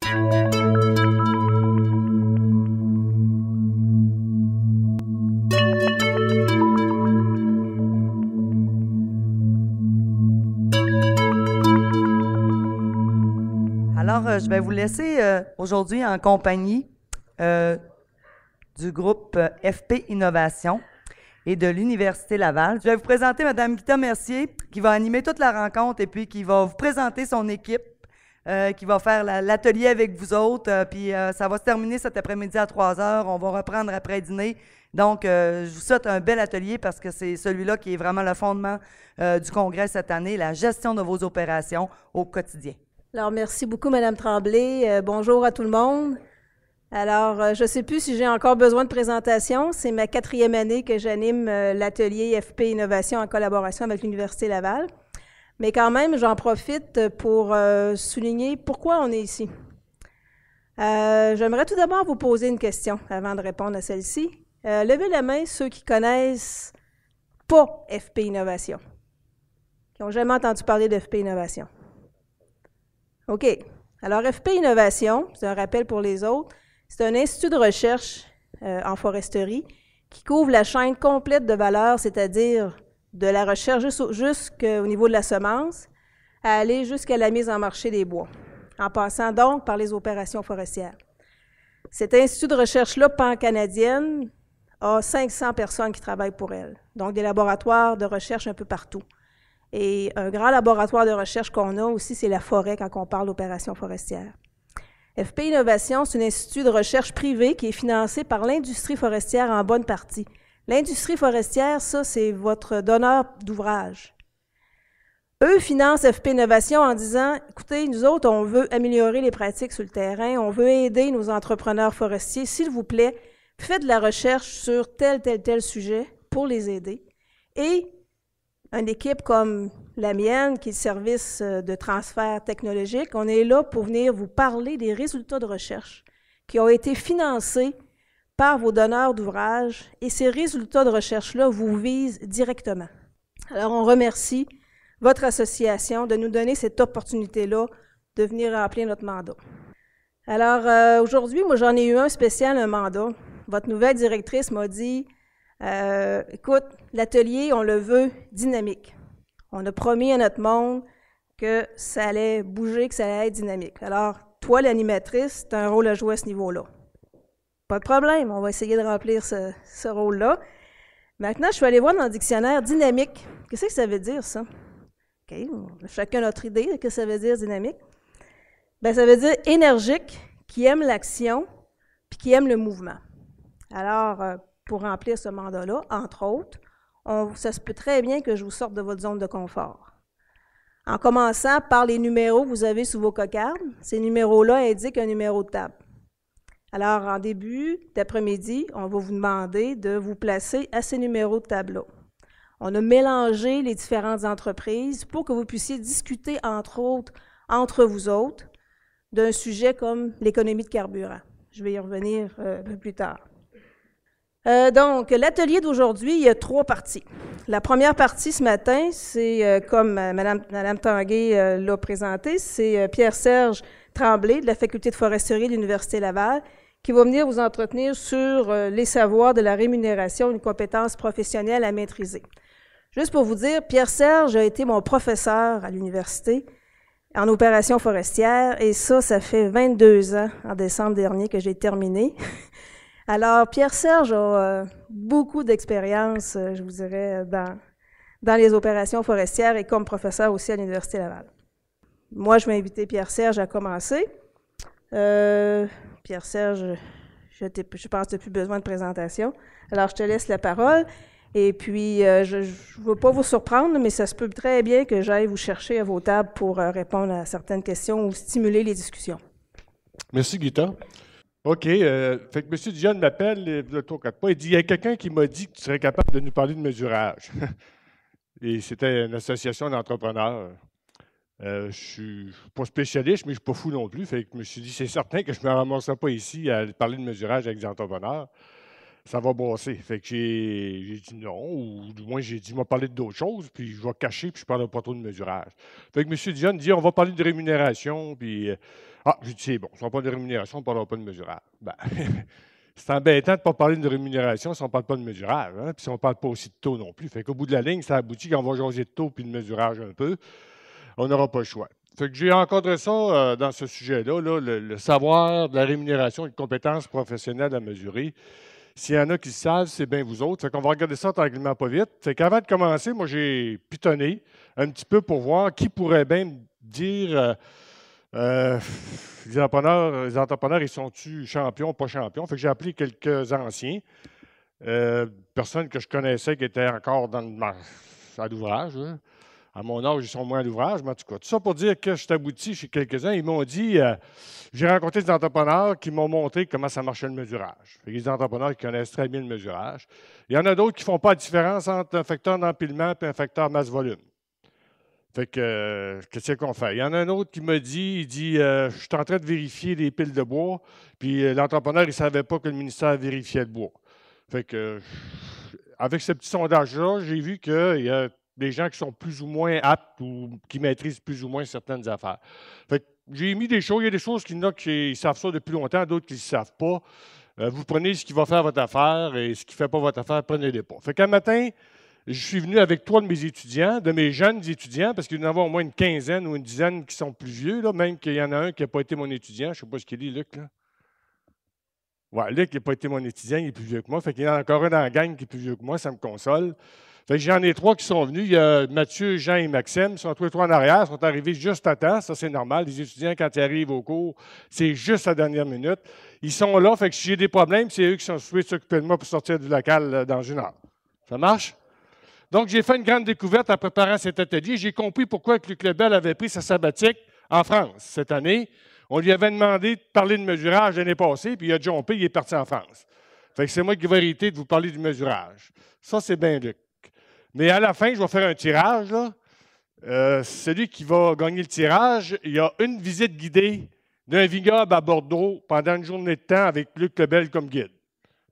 Alors, je vais vous laisser aujourd'hui en compagnie du groupe FP Innovation et de l'Université Laval. Je vais vous présenter Mme Guita Mercier, qui va animer toute la rencontre et puis qui va vous présenter son équipe, qui va faire l'atelier avec vous autres. Puis ça va se terminer cet après-midi à 3 heures. On va reprendre après dîner. Donc, je vous souhaite un bel atelier parce que c'est celui-là qui est vraiment le fondement du congrès cette année, la gestion de vos opérations au quotidien. Alors, merci beaucoup, Mme Tremblay. Bonjour à tout le monde. Alors, je ne sais plus si j'ai encore besoin de présentation. C'est ma 4e année que j'anime l'atelier FP Innovation en collaboration avec l'Université Laval. Mais quand même, j'en profite pour souligner pourquoi on est ici. J'aimerais tout d'abord vous poser une question avant de répondre à celle-ci. Levez la main ceux qui connaissent pas FP Innovation, qui n'ont jamais entendu parler de FP Innovation. OK. Alors, FP Innovation, c'est un rappel pour les autres, c'est un institut de recherche en foresterie qui couvre la chaîne complète de valeur, c'est-à-dire de la recherche jusqu'au niveau de la semence, à aller jusqu'à la mise en marché des bois, en passant donc par les opérations forestières. Cet institut de recherche-là, pan-canadienne, a 500 personnes qui travaillent pour elle, donc des laboratoires de recherche un peu partout. Et un grand laboratoire de recherche qu'on a aussi, c'est la forêt quand on parle d'opérations forestières. FP Innovation, c'est un institut de recherche privé qui est financé par l'industrie forestière en bonne partie. L'industrie forestière, ça, c'est votre donneur d'ouvrage. Eux financent FP Innovation en disant, écoutez, nous autres, on veut améliorer les pratiques sur le terrain, on veut aider nos entrepreneurs forestiers, s'il vous plaît, faites de la recherche sur tel sujet pour les aider. Et une équipe comme la mienne, qui est le service de transfert technologique, on est là pour venir vous parler des résultats de recherche qui ont été financés par vos donneurs d'ouvrage et ces résultats de recherche-là vous visent directement. Alors, on remercie votre association de nous donner cette opportunité-là de venir remplir notre mandat. Alors, aujourd'hui, moi, j'en ai eu un spécial, un mandat. Votre nouvelle directrice m'a dit écoute, l'atelier, on le veut dynamique. On a promis à notre monde que ça allait bouger, que ça allait être dynamique. Alors, toi, l'animatrice, tu as un rôle à jouer à ce niveau-là. Pas de problème, on va essayer de remplir ce rôle-là. Maintenant, je suis allée voir dans le dictionnaire dynamique. Qu'est-ce que ça veut dire, ça? OK, chacun notre idée de ce que ça veut dire dynamique. Bien, ça veut dire énergique, qui aime l'action, puis qui aime le mouvement. Alors, pour remplir ce mandat-là, entre autres, ça se peut très bien que je vous sorte de votre zone de confort. En commençant par les numéros que vous avez sous vos cocardes, ces numéros-là indiquent un numéro de table. Alors, en début d'après-midi, on va vous demander de vous placer à ces numéros de table-là. On a mélangé les différentes entreprises pour que vous puissiez discuter, entre autres, entre vous autres, d'un sujet comme l'économie de carburant. Je vais y revenir un peu plus tard. Donc, l'atelier d'aujourd'hui, il y a 3 parties. La première partie ce matin, c'est comme Mme Tanguay l'a présenté, c'est Pierre-Serge Tremblay de la Faculté de foresterie de l'Université Laval qui va venir vous entretenir sur les savoirs de la rémunération, une compétence professionnelle à maîtriser. Juste pour vous dire, Pierre-Serge a été mon professeur à l'université en opération forestière et ça fait 22 ans, en décembre dernier, que j'ai terminé. Alors, Pierre-Serge a beaucoup d'expérience, je vous dirais, dans les opérations forestières et comme professeur aussi à l'Université Laval. Moi, je vais inviter Pierre-Serge à commencer. Pierre-Serge, je pense que tu n'as plus besoin de présentation. Alors, je te laisse la parole. Et puis, je ne veux pas vous surprendre, mais ça se peut très bien que j'aille vous chercher à vos tables pour répondre à certaines questions ou stimuler les discussions. Merci, Guita. OK. Fait que M. Dion m'appelle, il dit, il y a quelqu'un qui m'a dit que tu serais capable de nous parler de mesurage. Et c'était une association d'entrepreneurs. Je ne suis pas spécialiste, mais je ne suis pas fou non plus. Fait que je me suis dit, c'est certain que je ne me ramasserai pas ici à parler de mesurage avec des entrepreneurs. ça va brasser. Fait que j'ai dit non, ou du moins j'ai dit, on va parler d'autres choses, puis je vais cacher, puis je ne parlerai pas trop de mesurage. Fait que M. Dion dit, on va parler de rémunération, puis j'ai dit, c'est bon, si on parle de rémunération, on ne parlera pas de mesurage. Ben, c'est embêtant de ne pas parler de rémunération si on ne parle pas de mesurage, hein, puis si on ne parle pas aussi de taux non plus. Fait qu'au bout de la ligne, ça aboutit qu'on va jaser de taux puis de mesurage un peu. On n'aura pas le choix. Fait que j'ai encadré ça dans ce sujet-là, là, le savoir de la rémunération et de compétences professionnelles à mesurer. S'il y en a qui le savent, c'est bien vous autres. Fait qu'on va regarder ça tranquillement pas vite. Fait qu'avant de commencer, moi, j'ai pitonné un petit peu pour voir qui pourrait bien me dire les entrepreneurs, ils sont-tu champions ou pas champions? Fait que j'ai appelé quelques anciens, personnes que je connaissais qui étaient encore à l'ouvrage. Hein. À mon âge, ils sont moins à l'ouvrage, mais en tout cas, tout ça pour dire que je suis abouti chez quelques-uns. Ils m'ont dit, j'ai rencontré des entrepreneurs qui m'ont montré comment ça marchait le mesurage. Il y a des entrepreneurs qui connaissent très bien le mesurage. Il y en a d'autres qui ne font pas la différence entre un facteur d'empilement et un facteur masse-volume. Fait que, qu'est-ce qu'on fait? Il y en a un autre qui me dit, je suis en train de vérifier les piles de bois, puis l'entrepreneur, il ne savait pas que le ministère vérifiait le bois. Fait que, avec ce petit sondage-là, j'ai vu qu'il y a des gens qui sont plus ou moins aptes ou qui maîtrisent plus ou moins certaines affaires. Fait que j'ai mis des choses, il y a des choses qui savent ça depuis longtemps, d'autres qui ne le savent pas. Vous prenez ce qui va faire votre affaire et ce qui ne fait pas votre affaire, prenez-les pas. Fait qu'un matin, je suis venu avec 3 de mes étudiants, de mes jeunes étudiants, parce qu'il y en a au moins une quinzaine ou une dizaine qui sont plus vieux, là, même qu'il y en a un qui n'a pas été mon étudiant. Je ne sais pas ce qu'il dit, Luc, là. Ouais, Luc, il n'a pas été mon étudiant, il est plus vieux que moi. Fait qu'il y en a encore un dans la gang qui est plus vieux que moi, ça me console. Fait que j'en ai 3 qui sont venus. Il y a Mathieu, Jean et Maxime. Ils sont tous les 3 en arrière. Ils sont arrivés juste à temps. Ça, c'est normal. Les étudiants, quand ils arrivent au cours, c'est juste à la dernière minute. Ils sont là. Fait que si j'ai des problèmes, c'est eux qui sont souhaités s'occuper de moi pour sortir du local dans une heure. Ça marche? Donc, j'ai fait une grande découverte en préparant cet atelier. J'ai compris pourquoi Luc Lebel avait pris sa sabbatique en France cette année. On lui avait demandé de parler de mesurage l'année passée, puis il a jumpé, il est parti en France. Fait que c'est moi qui vais hériter de vous parler du mesurage. Ça, c'est bien Luc. Mais à la fin, je vais faire un tirage. Là. Celui qui va gagner le tirage, il y a une visite guidée d'un vignoble à Bordeaux pendant une journée de temps avec Luc Lebel comme guide.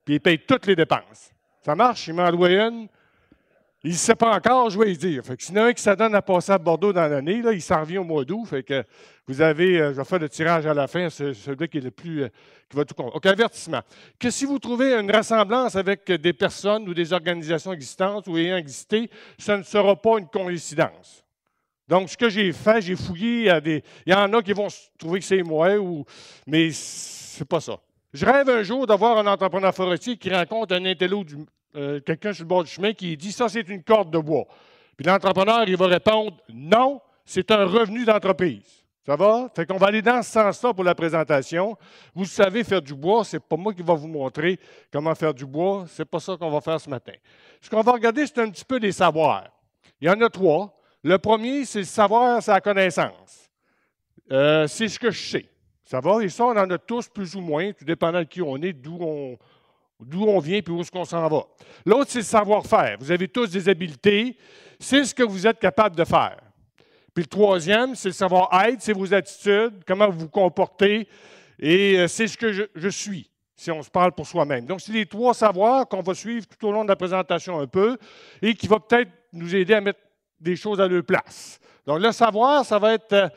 Puis il paye toutes les dépenses. Ça marche? Il m'en doit une. Il ne sait pas encore, je vais lui dire. Fait que s'il y en a un qui s'adonne à passer à Bordeaux dans l'année, là, il s'en revient au mois d'août. Fait que vous avez, je vais faire le tirage à la fin, celui qui est le plus, qui va tout compter. OK, avertissement. Que si vous trouvez une ressemblance avec des personnes ou des organisations existantes ou ayant existé, ce ne sera pas une coïncidence. Donc, ce que j'ai fait, j'ai fouillé, il y en a qui vont trouver que c'est moi, mais c'est pas ça. Je rêve un jour d'avoir un entrepreneur forestier qui rencontre un intello quelqu'un sur le bord du chemin qui dit « ça, c'est une corde de bois ». Puis l'entrepreneur, il va répondre « non, c'est un revenu d'entreprise ». Ça va? Fait qu'on va aller dans ce sens-là pour la présentation. Vous savez faire du bois, c'est pas moi qui va vous montrer comment faire du bois, c'est pas ça qu'on va faire ce matin. Ce qu'on va regarder, c'est un petit peu des savoirs. Il y en a 3. Le premier, c'est le savoir, c'est la connaissance. C'est ce que je sais. Ça va? Et ça, on en a tous plus ou moins, tout dépendant de qui on est, d'où on vient et où est-ce qu'on s'en va. L'autre, c'est le savoir-faire. Vous avez tous des habiletés. C'est ce que vous êtes capable de faire. Puis le troisième, c'est le savoir-être, c'est vos attitudes, comment vous vous comportez, et c'est ce que je suis, si on se parle pour soi-même. Donc, c'est les 3 savoirs qu'on va suivre tout au long de la présentation un peu, et qui va peut-être nous aider à mettre des choses à leur place. Donc, le savoir, ça va être...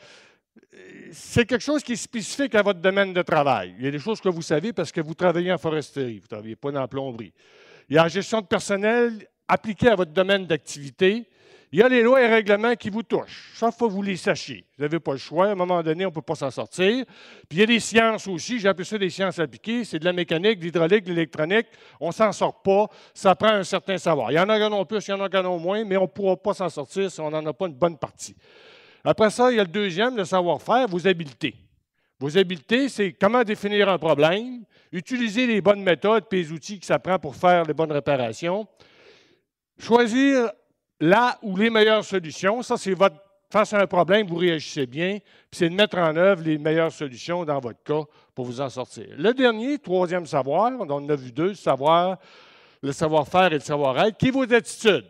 c'est quelque chose qui est spécifique à votre domaine de travail. Il y a des choses que vous savez parce que vous travaillez en foresterie, vous ne travaillez pas dans la plomberie. Il y a la gestion de personnel appliquée à votre domaine d'activité. Il y a les lois et règlements qui vous touchent. Ça, il faut que vous les sachiez. Vous n'avez pas le choix. À un moment donné, on ne peut pas s'en sortir. Puis il y a des sciences aussi. J'ai appelé ça des sciences appliquées. C'est de la mécanique, de l'hydraulique, de l'électronique. On ne s'en sort pas. Ça prend un certain savoir. Il y en a qui en ont plus, il y en a qui en ont moins, mais on ne pourra pas s'en sortir si on n'en a pas une bonne partie. Après ça, il y a le deuxième, le savoir-faire, vos habiletés. Vos habiletés, c'est comment définir un problème, utiliser les bonnes méthodes et les outils que ça prend pour faire les bonnes réparations, choisir la ou les meilleures solutions. Ça, c'est face à un problème, vous réagissez bien, puis c'est de mettre en œuvre les meilleures solutions dans votre cas pour vous en sortir. Le dernier, 3e savoir, on en a vu 2, le savoir-faire et le savoir-être, qui est vos attitudes.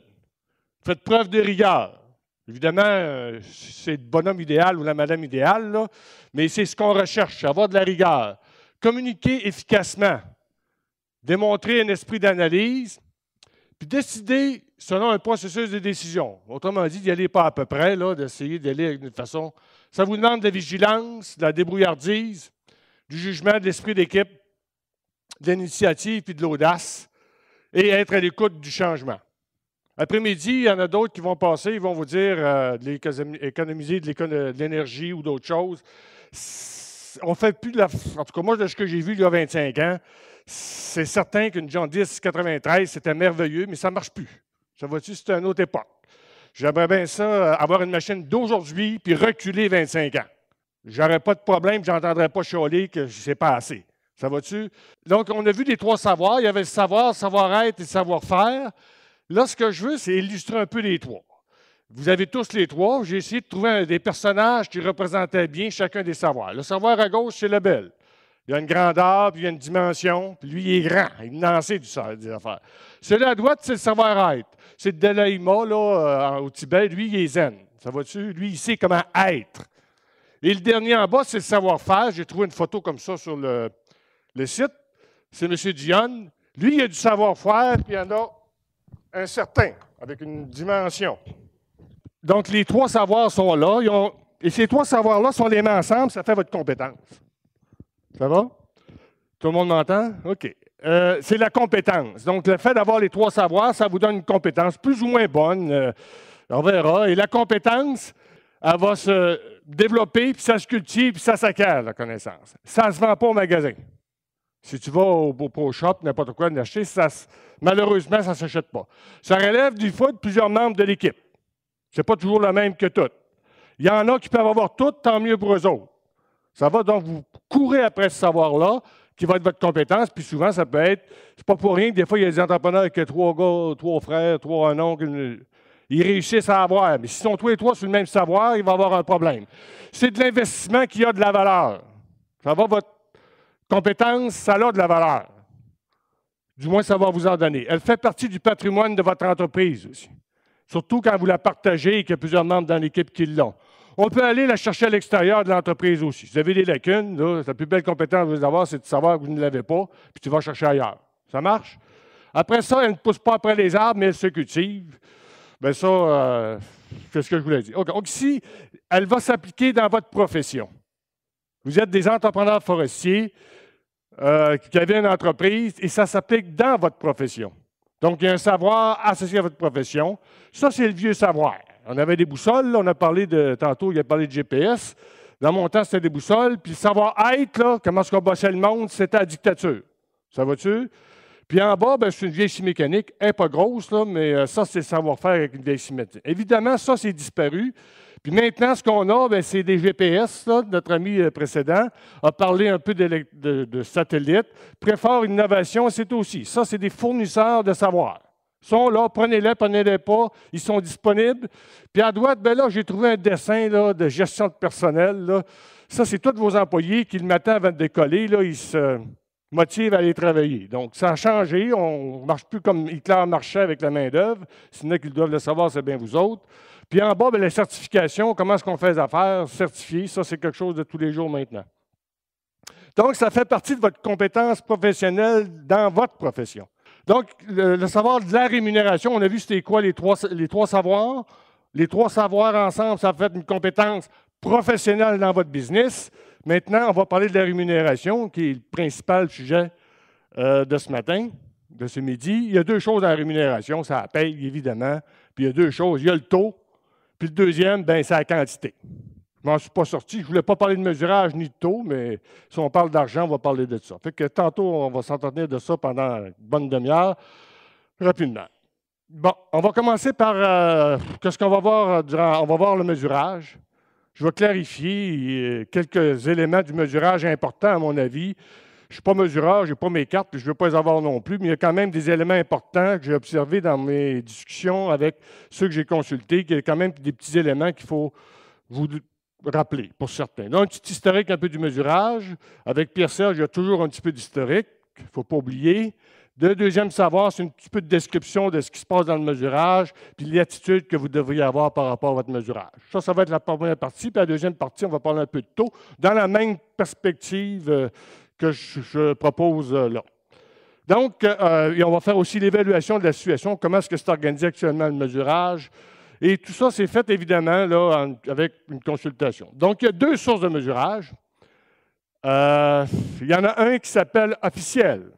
Faites preuve de rigueur. Évidemment, c'est le bonhomme idéal ou la madame idéale, là, mais c'est ce qu'on recherche, avoir de la rigueur. Communiquer efficacement. démontrer un esprit d'analyse, puis décider selon un processus de décision. Autrement dit, d'y aller pas à peu près, d'essayer d'aller d'une façon. Ça vous demande de la vigilance, de la débrouillardise, du jugement, de l'esprit d'équipe, de l'initiative puis de l'audace, et être à l'écoute du changement. Après-midi, il y en a d'autres qui vont passer, ils vont vous dire d'économiser de l'énergie ou d'autres choses. On ne fait plus de la. En tout cas, moi, de ce que j'ai vu il y a 25 ans, c'est certain qu'une John 10 93, c'était merveilleux, mais ça ne marche plus. Ça va-tu, c'est une autre époque. J'aimerais bien ça, avoir une machine d'aujourd'hui puis reculer 25 ans. J'aurais pas de problème, je n'entendrais pas chialer que c'est pas assez. Ça va-tu? Donc, on a vu les 3 savoirs. Il y avait le savoir, savoir-être et le savoir-faire. Là, ce que je veux, c'est illustrer un peu les 3. Vous avez tous les 3. J'ai essayé de trouver des personnages qui représentaient bien chacun des savoirs. Le savoir à gauche, c'est le bel. Il y a une grandeur, puis il y a une dimension, puis lui, il est grand. Il est lancé des affaires. Celui à droite, c'est le savoir-être. C'est le Dalai Lama, au Tibet. Lui, il est zen. Ça va-tu? Lui, il sait comment être. Et le dernier en bas, c'est le savoir-faire. J'ai trouvé une photo comme ça sur le site. C'est M. Dion. Lui, il a du savoir-faire, puis il y en a un certain, avec une dimension. Donc, les 3 savoirs sont là. Et ces 3 savoirs-là, si on les met ensemble, ça fait votre compétence. Ça va? Tout le monde m'entend? OK. C'est la compétence. Donc, le fait d'avoir les 3 savoirs, ça vous donne une compétence plus ou moins bonne. On verra. Et la compétence, elle va se développer, puis ça se cultive, puis ça s'acquiert, la connaissance. Ça ne se vend pas au magasin. Si tu vas au Pro Shop, n'importe quoi, l'acheter, malheureusement, ça ne s'achète pas. Ça relève du fait de plusieurs membres de l'équipe. Ce n'est pas toujours le même que tout. Il y en a qui peuvent avoir tout, tant mieux pour eux autres. Ça va donc, vous courez après ce savoir-là, qui va être votre compétence, puis souvent, ça peut être, c'est pas pour rien que des fois, il y a des entrepreneurs qui ont 3 gars, 3 frères, 3 oncles, ils réussissent à avoir. Mais s'ils sont tous les 3 sur le même savoir, il va y avoir un problème. C'est de l'investissement qui a de la valeur. Ça va, votre compétence, ça a de la valeur. Du moins, ça va vous en donner. Elle fait partie du patrimoine de votre entreprise aussi. Surtout quand vous la partagez et qu'il y a plusieurs membres dans l'équipe qui l'ont. On peut aller la chercher à l'extérieur de l'entreprise aussi. Si vous avez des lacunes, là, la plus belle compétence que vous avoir, c'est de savoir que vous ne l'avez pas, puis tu vas chercher ailleurs. Ça marche? Après ça, elle ne pousse pas après les arbres, mais elle se cultive. Bien ça, c'est ce que je voulais dire. Okay. Donc ici, elle va s'appliquer dans votre profession. Vous êtes des entrepreneurs forestiers qui avez une entreprise et ça s'applique dans votre profession. Donc, il y a un savoir associé à votre profession. Ça, c'est le vieux savoir. On avait des boussoles, là, on a parlé tantôt, il a parlé de GPS. Dans mon temps, c'était des boussoles. Puis le savoir-être, là, comment est-ce qu'on bossait le monde, c'était la dictature. Ça va-tu? Puis en bas, c'est une vieille scie mécanique. Elle n'est pas grosse, là, mais ça, c'est le savoir-faire avec une vieille scie mécanique. Évidemment, ça, c'est disparu. Puis maintenant, ce qu'on a, c'est des GPS. Là, notre ami précédent a parlé un peu de satellites. Préfort Innovation, c'est aussi. Ça, c'est des fournisseurs de savoir. Ils sont là, prenez-les pas, ils sont disponibles. Puis à droite, là, j'ai trouvé un dessin là, de gestion de personnel. Là. Ça, c'est tous vos employés qui, le matin, avant de décoller, là, ils se motivent à aller travailler. Donc, ça a changé. On ne marche plus comme Hitler marchait avec la main-d'œuvre. Sinon, qu'ils doivent le savoir, c'est bien vous autres. Puis en bas, les certifications, comment est-ce qu'on fait les affaires, certifier, ça, c'est quelque chose de tous les jours maintenant. Donc, ça fait partie de votre compétence professionnelle dans votre profession. Donc, le savoir de la rémunération, on a vu c'était quoi les trois savoirs. Les 3 savoirs ensemble, ça fait une compétence professionnelle dans votre business. Maintenant, on va parler de la rémunération, qui est le principal sujet de ce matin, de ce midi. Il y a 2 choses dans la rémunération, ça paye évidemment. Puis il y a 2 choses, il y a le taux. Puis le deuxième, c'est la quantité. Je ne m'en suis pas sorti. Je ne voulais pas parler de mesurage ni de taux, mais si on parle d'argent, on va parler de ça. Fait que tantôt, on va s'entretenir de ça pendant une bonne demi-heure, rapidement. Bon, on va commencer par qu'est-ce qu'on va voir on va voir le mesurage. Je vais clarifier quelques éléments du mesurage importants, à mon avis. Je ne suis pas mesureur, je n'ai pas mes cartes, puis je ne veux pas les avoir non plus, mais il y a quand même des éléments importants que j'ai observés dans mes discussions avec ceux que j'ai consultés, qu'il y a quand même des petits éléments qu'il faut vous rappeler, pour certains. Donc, un petit historique un peu du mesurage. Avec Pierre-Serge, il y a toujours un petit peu d'historique, il ne faut pas oublier. Le deuxième savoir, c'est un petit peu de description de ce qui se passe dans le mesurage, puis l'attitude que vous devriez avoir par rapport à votre mesurage. Ça va être la première partie, puis la deuxième partie, on va parler un peu de taux, dans la même perspective que je propose là. Donc, et on va faire aussi l'évaluation de la situation, comment est-ce que c'est organisé actuellement le mesurage. Et tout ça, c'est fait évidemment là, avec une consultation. Donc, il y a 2 sources de mesurage. Il y en a un qui s'appelle officiel.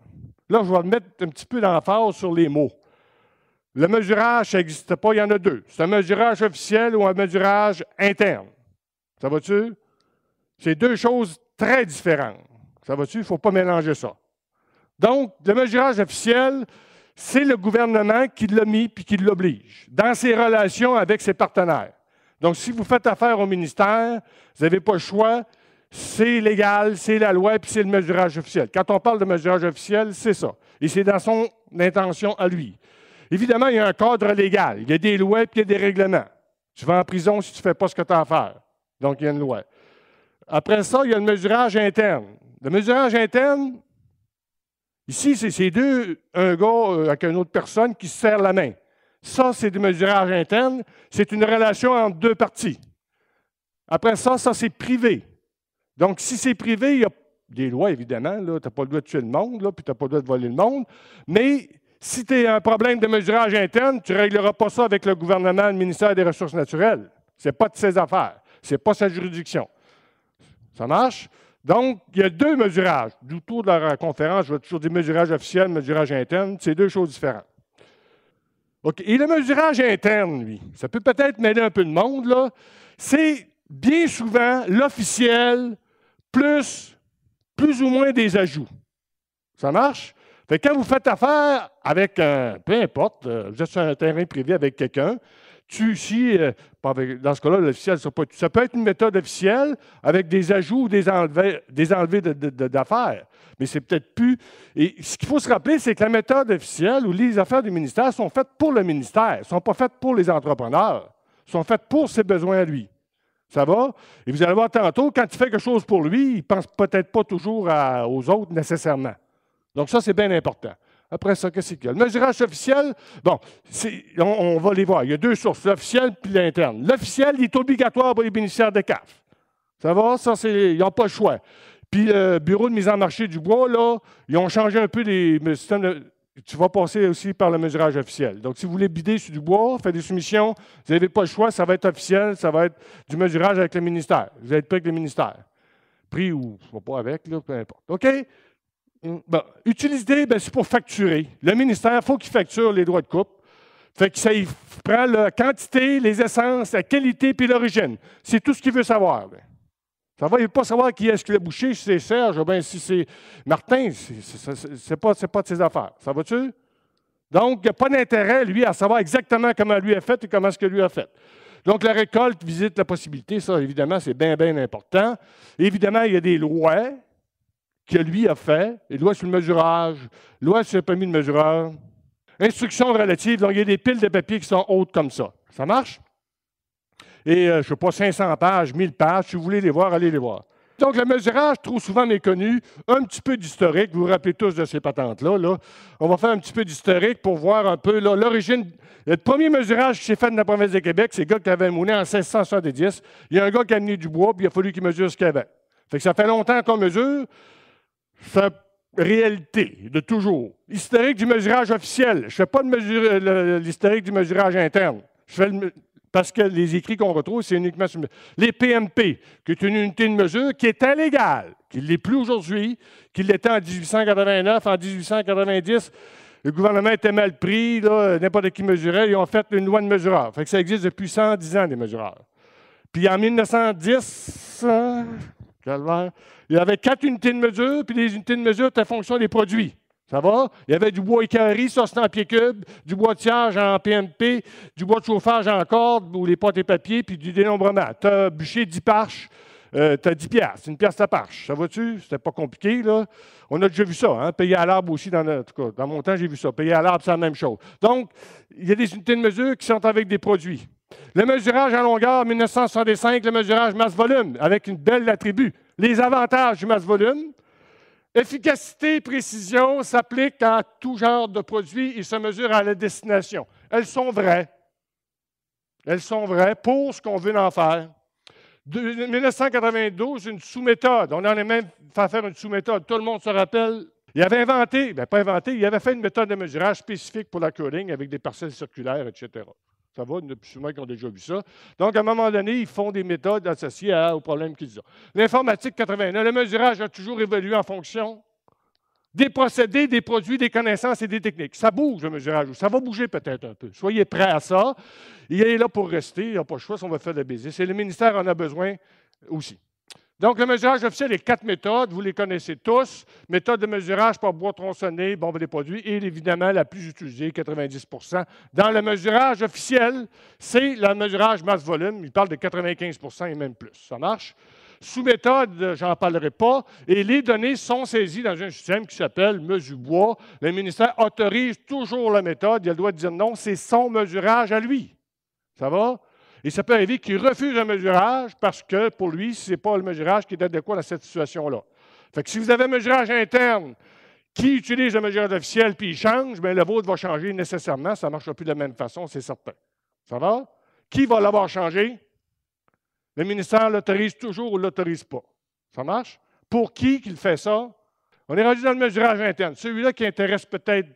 Là, je vais mettre un petit peu d'emphase sur les mots. Le mesurage, ça n'existe pas, il y en a 2. C'est un mesurage officiel ou un mesurage interne. Ça va-tu? C'est 2 choses très différentes. Ça va-tu? Il ne faut pas mélanger ça. Donc, le mesurage officiel, c'est le gouvernement qui l'a mis puis qui l'oblige dans ses relations avec ses partenaires. Donc, si vous faites affaire au ministère, vous n'avez pas le choix, c'est légal, c'est la loi puis c'est le mesurage officiel. Quand on parle de mesurage officiel, c'est ça. Et c'est dans son intention à lui. Évidemment, il y a un cadre légal. Il y a des lois puis il y a des règlements. Tu vas en prison si tu ne fais pas ce que tu as à faire. Donc, il y a une loi. Après ça, il y a le mesurage interne. Le mesurage interne, ici, c'est un gars avec une autre personne qui se serre la main. Ça, c'est du mesurage interne. C'est une relation entre 2 parties. Après ça, c'est privé. Donc, si c'est privé, il y a des lois, évidemment. Tu n'as pas le droit de tuer le monde, là, puis tu n'as pas le droit de voler le monde. Mais si tu as un problème de mesurage interne, tu ne régleras pas ça avec le gouvernement, le ministère des Ressources naturelles. Ce n'est pas de ses affaires. Ce n'est pas sa juridiction. Ça marche? Donc, il y a 2 mesurages. Du tour de la conférence, je vais toujours dire mesurage officiel, mesurage interne. C'est 2 choses différentes. OK. Et le mesurage interne, lui, ça peut peut-être mêler un peu de monde, là. C'est bien souvent l'officiel plus ou moins des ajouts. Ça marche? Fait que quand vous faites affaire avec peu importe, vous êtes sur un terrain privé avec quelqu'un, dans ce cas-là, l'officiel, ça peut être une méthode officielle avec des ajouts ou des enlevés d'affaires. Mais c'est peut-être plus. Et ce qu'il faut se rappeler, c'est que la méthode officielle ou les affaires du ministère sont faites pour le ministère, ne sont pas faites pour les entrepreneurs, sont faites pour ses besoins à lui. Ça va? Et vous allez voir tantôt, quand il fait quelque chose pour lui, il ne pense peut-être pas toujours aux autres nécessairement. Donc ça, c'est bien important. Après ça, qu'est-ce qu'il y a? Le mesurage officiel, bon, on va les voir. Il y a 2 sources, l'officiel et l'interne. L'officiel, il est obligatoire pour les bénéficiaires de CAF. Ça va? Ça, ils n'ont pas le choix. Puis le Bureau de mise en marché du bois, là, ils ont changé un peu les systèmes. Tu vas passer aussi par le mesurage officiel. Donc, si vous voulez bider sur du bois, faire des soumissions, vous n'avez pas le choix, ça va être officiel, ça va être du mesurage avec le ministère. Vous allez être pris avec le ministère. Pris ou pas avec, là, peu importe. OK? Bon, utilité, c'est pour facturer. Le ministère, il faut qu'il facture les droits de coupe. Fait que ça, il prend la quantité, les essences, la qualité puis l'origine. C'est tout ce qu'il veut savoir. Bien. Ça va, il ne veut pas savoir qui est-ce qui l'a bouché, si c'est Serge, ou bien si c'est Martin, c'est pas de ses affaires. Ça va-tu? Donc, il n'y a pas d'intérêt, lui, à savoir exactement comment lui a fait et comment est-ce que lui a fait. Donc, la récolte visite la possibilité, ça, évidemment, c'est bien, bien important. Évidemment, il y a des lois que lui a fait, les lois sur le mesurage, loi sur le permis de mesureur, instructions relatives, donc il y a des piles de papier qui sont hautes comme ça. Ça marche? Et, je ne sais pas, 500 pages, 1000 pages, si vous voulez les voir, allez les voir. Donc, le mesurage, trop souvent méconnu, un petit peu d'historique, vous vous rappelez tous de ces patentes-là. Là. On va faire un petit peu d'historique pour voir un peu l'origine. Le premier mesurage qui s'est fait dans la province de Québec, c'est le gars qui avait mouné en 1670. Il y a un gars qui a amené du bois, puis il a fallu qu'il mesure ce qu'il y avait. Fait que ça fait longtemps qu'on mesure. C'est une réalité, de toujours. Historique du mesurage officiel. Je ne fais pas de l'historique du mesurage interne. Je fais parce que les écrits qu'on retrouve, c'est uniquement sur les PMP, qui est une unité de mesure qui était légale, qui ne l'est plus aujourd'hui, qui l'était en 1889, en 1890. Le gouvernement était mal pris, n'importe qui mesurait, ils ont fait une loi de mesureur. Fait que ça existe depuis 110 ans, des mesureurs. Puis en 1910, calvaire, il y avait 4 unités de mesure, puis les unités de mesure étaient en fonction des produits. Ça va? Il y avait du bois équarri, ça c'est en pieds cubes, du bois de sciage en PMP, du bois de chauffage en corde, ou les pâtes et papiers, puis du dénombrement. Tu as bûché 10 parches, tu as 10 piastres, une pièce ta parche. Ça va-tu? C'était pas compliqué, là. On a déjà vu ça, hein? Payer à l'arbre aussi, en tout cas, dans mon temps, j'ai vu ça. Payer à l'arbre, c'est la même chose. Donc, il y a des unités de mesure qui sont avec des produits. Le mesurage en longueur, 1965, le mesurage masse-volume, avec une belle attribut. Les avantages du masse-volume. Efficacité et précision s'appliquent à tout genre de produits et se mesurent à la destination. Elles sont vraies. Elles sont vraies pour ce qu'on veut en faire. De 1992, une sous-méthode. On en est même fait faire une sous-méthode. Tout le monde se rappelle. Il avait inventé, bien pas inventé, il avait fait une méthode de mesurage spécifique pour la coding avec des parcelles circulaires, etc. Ça va, il y en a sûrement qui ont déjà vu ça. Donc, à un moment donné, ils font des méthodes associées aux problèmes qu'ils ont. L'informatique 89, le mesurage a toujours évolué en fonction des procédés, des produits, des connaissances et des techniques. Ça bouge, le mesurage. Ça va bouger peut-être un peu. Soyez prêts à ça. Il est là pour rester. Il n'a pas le choix si on va faire de la business. Et le ministère en a besoin aussi. Donc, le mesurage officiel, les 4 méthodes, vous les connaissez tous. Méthode de mesurage par bois tronçonné, bombe des produits, et évidemment, la plus utilisée, 90 dans le mesurage officiel, c'est le mesurage masse-volume. Il parle de 95 et même plus. Ça marche? Sous méthode, j'en parlerai pas, et les données sont saisies dans un système qui s'appelle Mesurebois. Le ministère autorise toujours la méthode. Il a le droit de dire non, c'est son mesurage à lui. Ça va? Et ça peut arriver qu'il refuse un mesurage parce que, pour lui, ce n'est pas le mesurage qui est adéquat dans cette situation-là. Fait que si vous avez un mesurage interne qui utilise le mesurage officiel puis il change, bien, le vôtre va changer nécessairement. Ça ne marchera plus de la même façon, c'est certain. Ça va? Qui va l'avoir changé? Le ministère l'autorise toujours ou ne l'autorise pas. Ça marche? Pour qui qu'il fait ça? On est rendu dans le mesurage interne. Celui-là qui intéresse peut-être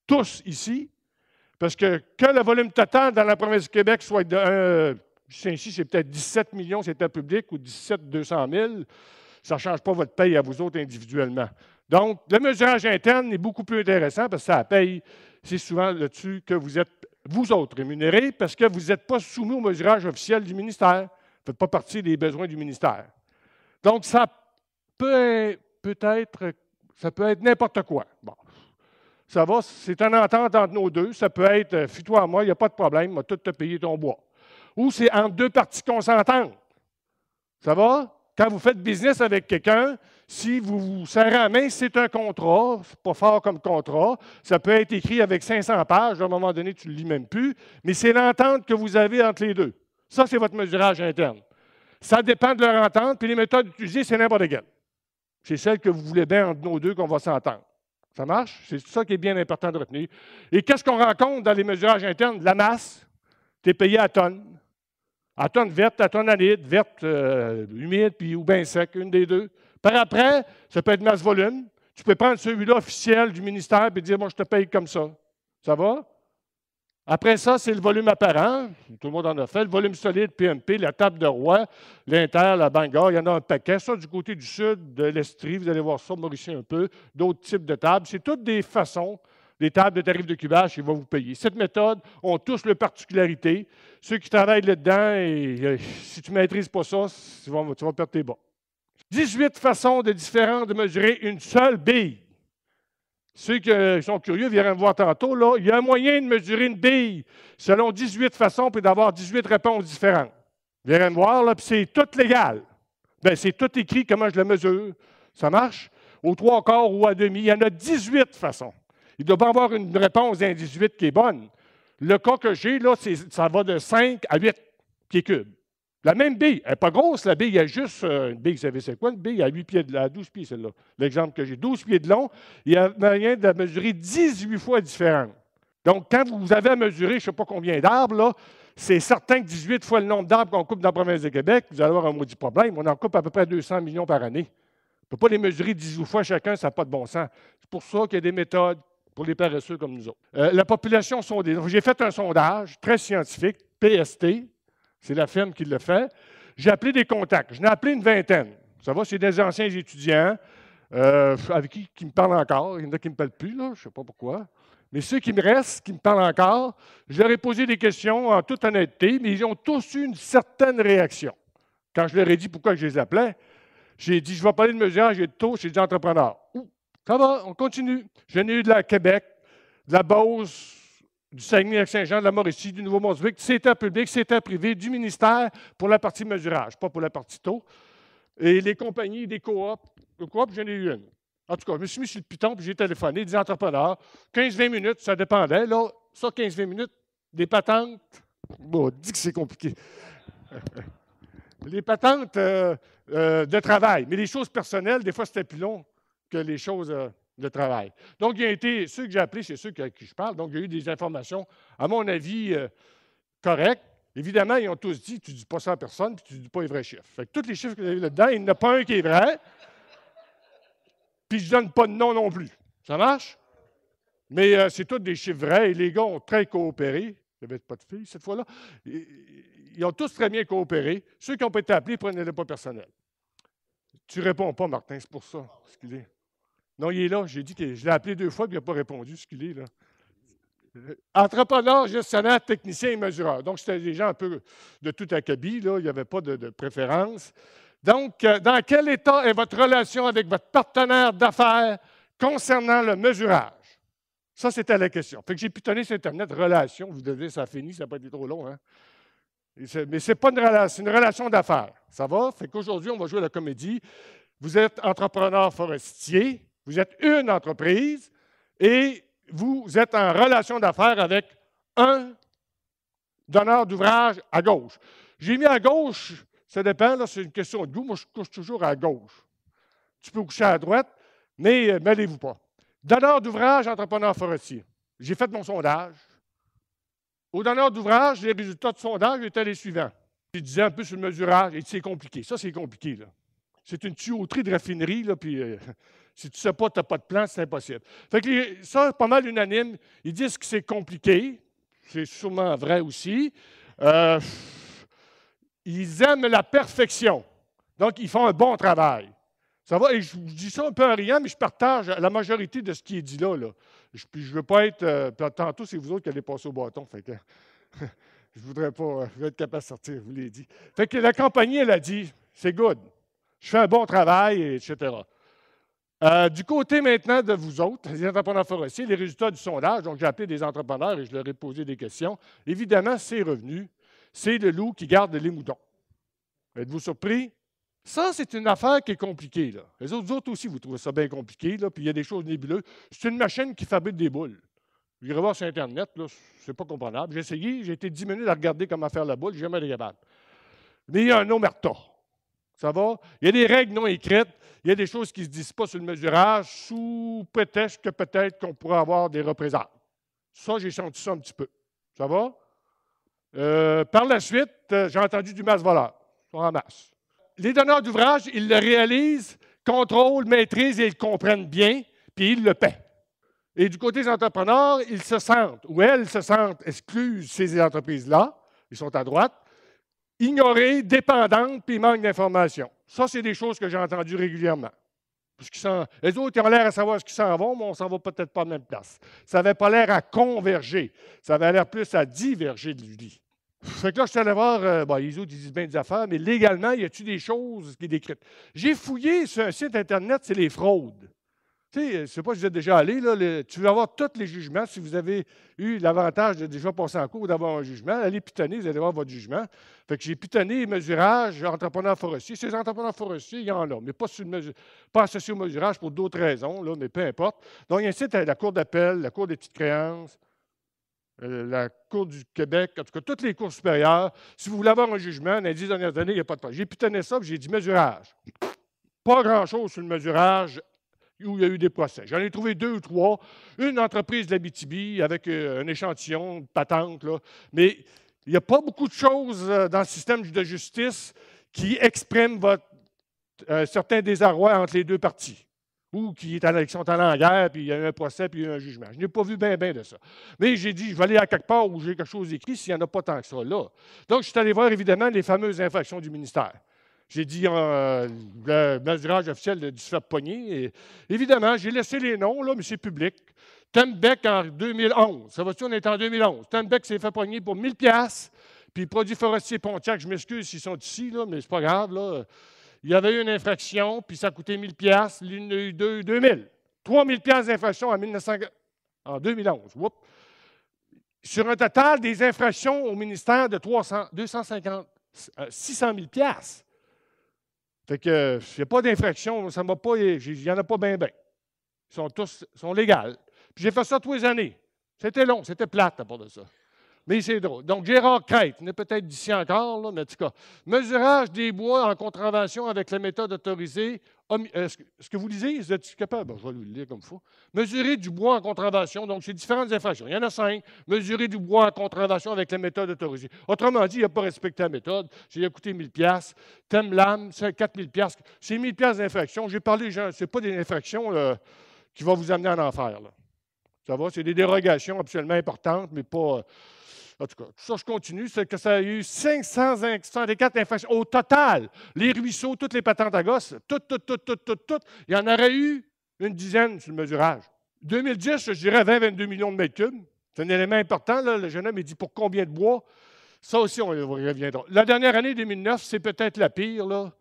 tous ici, parce que le volume total dans la province du Québec soit de ici, c'est peut-être 17 millions, c'était public, ou 17 200 000, ça ne change pas votre paye à vous autres individuellement. Donc, le mesurage interne est beaucoup plus intéressant parce que ça paye, c'est souvent là-dessus que vous êtes, vous autres, rémunérés parce que vous n'êtes pas soumis au mesurage officiel du ministère. Vous ne faites pas partie des besoins du ministère. Donc, ça peut être n'importe quoi. Bon. Ça va, c'est une entente entre nos deux. Ça peut être, fie-toi à moi, il n'y a pas de problème, on va tout te payer ton bois. Ou c'est entre deux parties consentantes. Ça va? Quand vous faites business avec quelqu'un, si vous vous serrez la main, c'est un contrat, c'est pas fort comme contrat. Ça peut être écrit avec 500 pages, à un moment donné, tu ne le lis même plus, mais c'est l'entente que vous avez entre les deux. Ça, c'est votre mesurage interne. Ça dépend de leur entente, puis les méthodes utilisées, c'est n'importe quelle. C'est celle que vous voulez bien entre nos deux qu'on va s'entendre. Ça marche? C'est ça qui est bien important de retenir. Et qu'est-ce qu'on rencontre dans les mesurages internes? La masse, tu es payé à tonne. À tonne verte, à tonne anide, verte, humide, puis ou bien sec, une des deux. Par après, ça peut être masse-volume. Tu peux prendre celui-là officiel du ministère et dire, moi, je te paye comme ça. Ça va? Après ça, c'est le volume apparent. Tout le monde en a fait. Le volume solide, PMP, la table de Roy, l'Inter, la Bangor, il y en a un paquet. Ça, du côté du sud, de l'Estrie, vous allez voir ça, Mauricie un peu, d'autres types de tables. C'est toutes des façons, des tables de tarifs de cubage qui vont vous payer. Cette méthode ont tous leurs particularités. Ceux qui travaillent là-dedans, si tu ne maîtrises pas ça, tu vas perdre tes bas. 18 façons différentes de mesurer une seule bille. Ceux qui sont curieux viennent me voir tantôt. Là, il y a un moyen de mesurer une bille selon 18 façons puis d'avoir 18 réponses différentes. Viens me voir, là, puis c'est tout légal. Bien, c'est tout écrit comment je le mesure. Ça marche? Au 3/4 ou à demi. Il y en a 18 façons. Il ne doit pas avoir une réponse d'un 18 qui est bonne. Le cas que j'ai, là, ça va de 5 à 8 pieds cubes. La même bille, elle n'est pas grosse, la bille, il y a juste une bille, vous savez c'est quoi? Une bille à 8 pieds à 12 pieds, celle-là. L'exemple que j'ai, 12 pieds de long, il y a moyen de la mesurer 18 fois différente. Donc, quand vous avez à mesurer, je ne sais pas combien d'arbres, là, c'est certain que 18 fois le nombre d'arbres qu'on coupe dans la province de Québec, vous allez avoir un maudit problème. On en coupe à peu près 200 millions par année. On ne peut pas les mesurer 18 fois chacun, ça n'a pas de bon sens. C'est pour ça qu'il y a des méthodes pour les paresseux comme nous autres. La population sondée. J'ai fait un sondage très scientifique, PST. C'est la firme qui le fait. J'ai appelé des contacts. J'en ai appelé une vingtaine. Ça va, c'est des anciens étudiants avec qui me parlent encore. Il y en a qui ne me parlent plus, là, je ne sais pas pourquoi. Mais ceux qui me restent, qui me parlent encore, je leur ai posé des questions en toute honnêteté, mais ils ont tous eu une certaine réaction. Quand je leur ai dit pourquoi je les appelais, j'ai dit, je vais parler de mesurage, j'ai de taux, j'ai dit entrepreneur. Ça va, on continue. J'en ai eu de la Québec, de la Beauce, du Saguenay-Lac-Saint-Jean, de la Mauricie, du Nouveau-Brunswick, du secteur public, du secteur privé, du ministère pour la partie mesurage, pas pour la partie taux. Et les compagnies, des coops. Les coops, j'en ai eu une. En tout cas, je me suis mis sur le piton puis j'ai téléphoné, des entrepreneurs. 15-20 minutes, ça dépendait. Là, ça, 15-20 minutes, des patentes. Bon, dit que c'est compliqué. Les patentes de travail. Mais les choses personnelles, des fois, c'était plus long que les choses de travail. Donc, il y a été, ceux que j'ai appelés, c'est ceux à qui je parle. Donc, il y a eu des informations, à mon avis, correctes. Évidemment, ils ont tous dit, tu ne dis pas ça à personne, puis tu ne dis pas les vrais chiffres. Fait que tous les chiffres que vous avez là-dedans, il n'y en a pas un qui est vrai. puis je ne donne pas de nom non plus. Ça marche? Mais c'est tous des chiffres vrais et les gars ont très coopéré. Il n'y avait pas de filles cette fois-là. Ils ont tous très bien coopéré. Ceux qui n'ont pas été appelés, prenez-le pas personnel. Tu ne réponds pas, Martin, c'est pour ça. Ce qu'il est. Non, il est là. J'ai dit que je l'ai appelé 2 fois et il n'a pas répondu, ce qu'il est là. Entrepreneur, gestionnaire, technicien et mesureur. Donc, c'était des gens un peu de tout acabit, là. Il n'y avait pas de préférence. Donc, dans quel état est votre relation avec votre partenaire d'affaires concernant le mesurage? Ça, c'était la question. Fait que j'ai pitonné sur Internet, relation. Vous devez dire, ça a fini, ça n'a pas été trop long, hein? Mais ce n'est pas une relation, c'est une relation d'affaires. Ça va? Fait qu'aujourd'hui, on va jouer à la comédie. Vous êtes entrepreneur forestier, vous êtes une entreprise et vous êtes en relation d'affaires avec un donneur d'ouvrage à gauche. J'ai mis à gauche, ça dépend, là, c'est une question de goût. Moi, je couche toujours à gauche. Tu peux coucher à droite, mais mêlez-vous pas. Donneur d'ouvrage, entrepreneur forestier. J'ai fait mon sondage. Au donneur d'ouvrage, les résultats de sondage étaient les suivants. Je disais un peu sur le mesurage, et c'est compliqué. Ça, c'est compliqué, là. C'est une tuyauterie de raffinerie, là, puis si tu ne sais pas, tu n'as pas de plan, c'est impossible. Fait que ça, pas mal unanime. Ils disent que c'est compliqué. C'est sûrement vrai aussi. Ils aiment la perfection. Donc, ils font un bon travail. Ça va? Et je dis ça un peu en riant, mais je partage la majorité de ce qui est dit là. Puis je ne veux pas être... tantôt, c'est vous autres qui allez passer au bâton. Fait que, je ne voudrais pas... je vais être capable de sortir, je vous l'ai dit. Fait que la compagnie, elle a dit, c'est good. Je fais un bon travail, etc. Du côté maintenant de vous autres, les entrepreneurs forestiers, les résultats du sondage, donc j'ai appelé des entrepreneurs et je leur ai posé des questions. Évidemment, c'est revenu. C'est le loup qui garde les moutons. Êtes-vous surpris? Ça, c'est une affaire qui est compliquée. Là. Les autres aussi, vous trouvez ça bien compliqué, là, puis il y a des choses nébuleuses. C'est une machine qui fabrique des boules. Vous irez voir sur Internet, c'est pas comprenable. J'ai essayé, j'ai été 10 minutes à regarder comment faire la boule, j'ai jamais été capable. Mais il y a un omerta. Ça va? Il y a des règles non écrites, il y a des choses qui ne se disent pas sur le mesurage sous prétexte que peut-être qu'on pourrait avoir des représailles. Ça, j'ai senti ça un petit peu. Ça va? Par la suite, j'ai entendu du masse voleur. Ils sont en masse. Les donneurs d'ouvrage, ils le réalisent, contrôlent, maîtrisent et ils le comprennent bien, puis ils le paient. Et du côté des entrepreneurs, ils se sentent, ou elles se sentent exclues ces entreprises-là, ils sont à droite, ignorées, dépendantes, puis ils manquent d'informations. Ça, c'est des choses que j'ai entendues régulièrement. Les autres, ils ont l'air à savoir ce qu'ils s'en vont, mais on ne s'en va peut-être pas à la même place. Ça n'avait pas l'air à converger. Ça avait l'air plus à diverger de lui. Fait que là, je suis allé voir, les autres, ils disent bien des affaires, mais légalement, y a-t-il des choses qui sont décrites? J'ai fouillé sur un site Internet, c'est les fraudes. Tu sais, je ne sais pas si vous êtes déjà allé, là, tu veux avoir tous les jugements. Si vous avez eu l'avantage de déjà passer en cours ou d'avoir un jugement, allez pitonner, vous allez avoir votre jugement. Fait que j'ai pitonné mesurage, entrepreneur forestier. Ces entrepreneurs forestiers, il y en a, mais pas associés au mesurage pour d'autres raisons, là, mais peu importe. Donc, il y a un site, la Cour d'appel, la Cour des petites créances, la Cour du Québec, en tout cas, toutes les cours supérieures. Si vous voulez avoir un jugement, dans les 10 dernières années, il n'y a pas de problème. J'ai pitonné ça, puis j'ai dit mesurage. Pas grand-chose sur le mesurage où il y a eu des procès. J'en ai trouvé 2 ou 3. Une entreprise de l'Abitibi avec un échantillon de patente, là. Mais il n'y a pas beaucoup de choses dans le système de justice qui expriment certain désarroi entre les deux parties. Ou qui sont allés en guerre, puis il y a eu un procès, puis il y a eu un jugement. Je n'ai pas vu bien de ça. Mais j'ai dit, je vais aller à quelque part où j'ai quelque chose écrit s'il n'y en a pas tant que ça là. Donc, je suis allé voir, évidemment, les fameuses infractions du ministère. J'ai dit le mesurage officiel du se faire pogner. Et, évidemment, j'ai laissé les noms, là, mais c'est public. Tembec en 2011. Ça va-tu, on est en 2011. Tembec s'est fait pogner pour 1000 $. Puis Produits forestiers Pontiac, je m'excuse s'ils sont ici, là, mais c'est pas grave, là. Il y avait eu une infraction, puis ça a coûté 1000 $. L'une a eu 2000. 3000 $ d'infraction en 2011. Oups. Sur un total des infractions au ministère de 600 000 $. Fait que il n'y a pas d'infraction, ça m'a pas, il n'y en a pas bien. Ils sont légales. Puis j'ai fait ça tous les années. C'était long, c'était plate à part de ça. Mais c'est drôle. Donc, Gérard Crête, il est peut-être d'ici encore, là, mais en tout cas, mesurage des bois en contravention avec la méthode autorisée Est-ce que vous lisez? Vous êtes capable? Bon, je vais le lire comme il faut. Mesurer du bois en contravention. Donc, c'est différentes infractions. Il y en a 5. Mesurer du bois en contravention avec la méthode autorisée. Autrement dit, il n'a pas respecté la méthode. J'ai coûté 1 000 $. Thème lame, c'est 4 000 $. C'est 1 000 $ d'infraction. J'ai parlé, ce n'est pas des infractions qui vont vous amener en enfer. Là. Ça va? C'est des dérogations absolument importantes, mais pas... En tout cas, tout ça, je continue, c'est que ça a eu 564 infractions. Au total, les ruisseaux, toutes les patentes à gosse, toutes, il y en aurait eu une dizaine sur le mesurage. 2010, je dirais 20-22 millions de mètres cubes. C'est un élément important. Là. Le jeune homme, il dit pour combien de bois? Ça aussi, on y reviendra. La dernière année, 2009, c'est peut-être la pire. Là.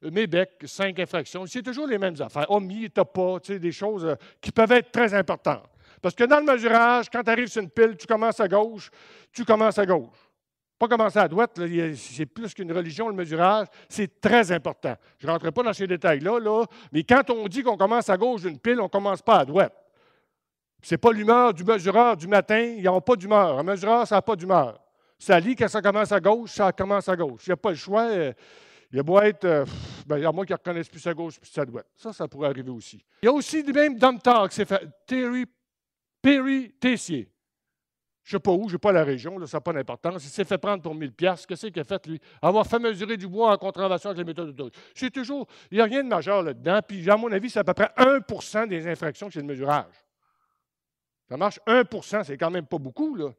Mébec, 5 infractions. C'est toujours les mêmes affaires. Omis, t'as pas, des choses qui peuvent être très importantes. Parce que dans le mesurage, quand tu arrives sur une pile, tu commences à gauche, tu commences à gauche. Pas commencer à droite, c'est plus qu'une religion, le mesurage, c'est très important. Je ne rentrerai pas dans ces détails-là, là, mais quand on dit qu'on commence à gauche d'une pile, on ne commence pas à droite. Ce n'est pas l'humeur du mesureur du matin, ils n'ont pas d'humeur. Un mesureur, ça n'a pas d'humeur. Ça lit quand ça commence à gauche, ça commence à gauche. Il n'y a pas le choix. Il y a beau être, il y a moins qu'ils ne reconnaissent plus sa gauche plus sa droite. Ça pourrait arriver aussi. Il y a aussi même Dom Talk, c'est fait. Perry Tessier. Je ne sais pas où, je n'ai pas la région, là, ça n'a pas d'importance. Il s'est fait prendre pour 1 000 $. Qu'est-ce qu'il a fait, lui? Avoir fait mesurer du bois en contravention avec les méthodes autorisées. C'est toujours, il n'y a rien de majeur là-dedans. Puis, à mon avis, c'est à peu près 1 % des infractions que c'est le mesurage. Ça marche 1 %, c'est quand même pas beaucoup, là.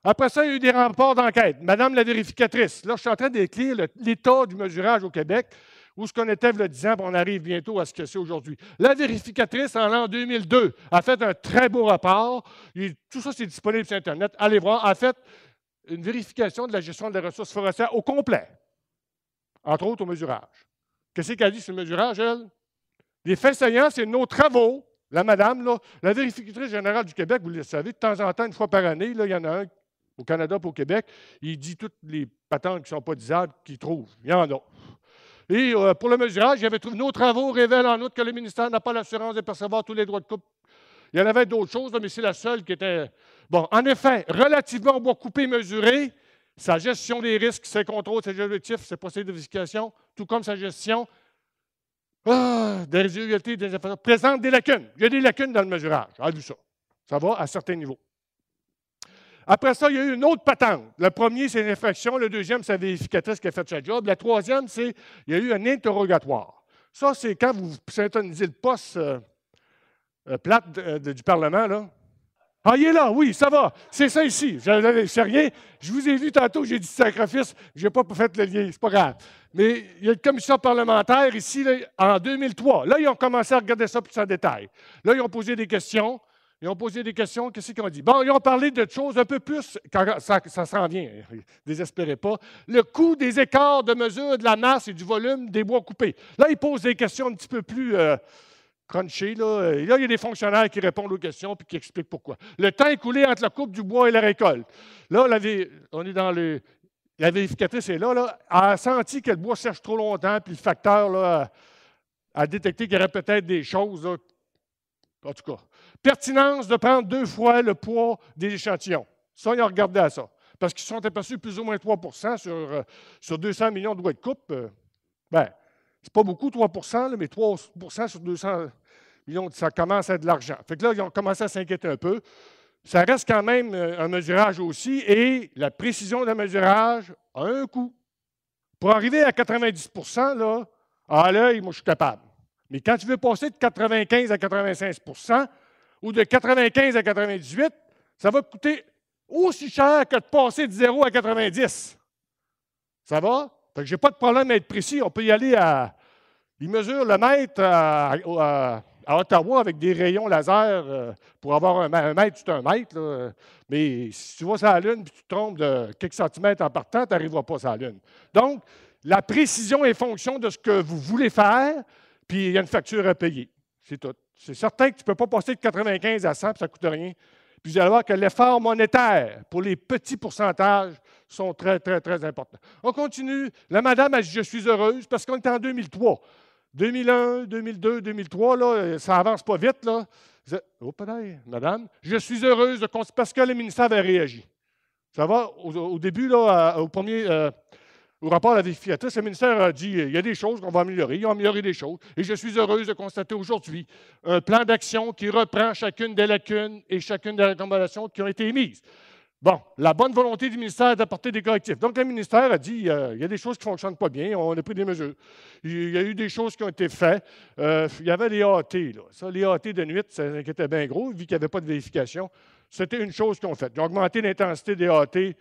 Après ça, il y a eu des rapports d'enquête. Madame la vérificatrice, là, je suis en train d'écrire l'état du mesurage au Québec, où ce qu'on était il y a 10 ans, puis on arrive bientôt à ce que c'est aujourd'hui. La vérificatrice, en l'an 2002, a fait un très beau rapport. Tout ça, c'est disponible sur Internet. Allez voir. A fait une vérification de la gestion des ressources forestières au complet, entre autres au mesurage. Qu'est-ce qu'elle dit sur le mesurage, elle? Les faits saillants, c'est nos travaux. La madame, là, la vérificatrice générale du Québec, vous le savez, de temps en temps, une fois par année, là, il y en a un au Canada et au Québec, il dit toutes les patentes qui ne sont pas disables qu'il trouve. Il y en a. Et pour le mesurage, il avait trouvé nos travaux révèlent en outre que le ministère n'a pas l'assurance de percevoir tous les droits de coupe. Il y en avait d'autres choses, mais c'est la seule qui était... Bon, en effet, relativement au bois coupé et mesuré, sa gestion des risques, ses contrôles, ses objectifs, ses procédés de vérification, tout comme sa gestion des résultats des infractions, présente des lacunes. Il y a des lacunes dans le mesurage. J'ai vu ça. Ça va à certains niveaux. Après ça, il y a eu une autre patente. Le premier, c'est l'infraction. Le deuxième, c'est la vérificatrice qui a fait sa job. La troisième, c'est il y a eu un interrogatoire. Ça, c'est quand vous syntonisez le poste plate du Parlement, là. Ah, il est là, oui, ça va. C'est ça ici. Je sais rien. Je vous ai vu tantôt, j'ai dit sacrifice. Je n'ai pas fait le lien, c'est pas grave. Mais il y a une commission parlementaire ici, là, en 2003. Là, ils ont commencé à regarder ça plus en détail. Là, ils ont posé des questions. Qu'est-ce qu'ils ont dit? Bon, ils ont parlé de choses un peu plus, quand ça s'en vient, ne désespérez pas. Le coût des écarts de mesure de la masse et du volume des bois coupés. Là, ils posent des questions un petit peu plus crunchées. Là. Et là, il y a des fonctionnaires qui répondent aux questions et qui expliquent pourquoi. Le temps écoulé entre la coupe du bois et la récolte. Là, on est dans le... La vérificatrice est là, elle a senti que le bois sèche trop longtemps, puis le facteur là, a détecté qu'il y aurait peut-être des choses, là, en tout cas. Pertinence de prendre 2 fois le poids des échantillons. Ça, ils ont regardé à ça. Parce qu'ils se sont aperçus plus ou moins 3 % sur 200 millions de bois de coupe. C'est pas beaucoup, 3 %, là, mais 3 % sur 200 millions, ça commence à être de l'argent. Fait que là, ils ont commencé à s'inquiéter un peu. Ça reste quand même un mesurage aussi, et la précision d'un mesurage a un coût. Pour arriver à 90 % là, à l'œil, moi, je suis capable. Mais quand tu veux passer de 95 à 95 % ou de 95 à 98, ça va te coûter aussi cher que de passer de 0 à 90. Ça va? Fait que je n'ai pas de problème à être précis. On peut y aller à... Ils mesurent le mètre à Ottawa avec des rayons laser pour avoir un mètre, c'est un mètre. Là. Mais si tu vas sur la Lune et tu te trompes de quelques centimètres en partant, tu n'arriveras pas sur la Lune. Donc, la précision est fonction de ce que vous voulez faire, puis il y a une facture à payer. C'est tout. C'est certain que tu ne peux pas passer de 95 à 100, puis ça ne coûte rien. Puis vous allez voir que l'effort monétaire pour les petits pourcentages sont très, très, très importants. On continue. La madame a dit « Je suis heureuse » parce qu'on est en 2003. 2001, 2002, 2003, là, ça avance pas vite. Là. Oh, peut-être, madame. Je suis heureuse parce que le ministère avait réagi. Ça va? Au début, là, au premier au rapport à la vérificatrice, le ministère a dit il y a des choses qu'on va améliorer. Ils ont amélioré des choses. Et je suis heureuse de constater aujourd'hui un plan d'action qui reprend chacune des lacunes et chacune des recommandations qui ont été émises. Bon, la bonne volonté du ministère d'apporter des correctifs. Donc, le ministère a dit il y a des choses qui ne fonctionnent pas bien, on a pris des mesures. Il y a eu des choses qui ont été faites. Il y avait les AAT. Là. Ça, les AAT de nuit, ça inquiétait bien gros, vu qu'il n'y avait pas de vérification. C'était une chose qu'ils ont faite. Ils ont augmenté l'intensité des AAT,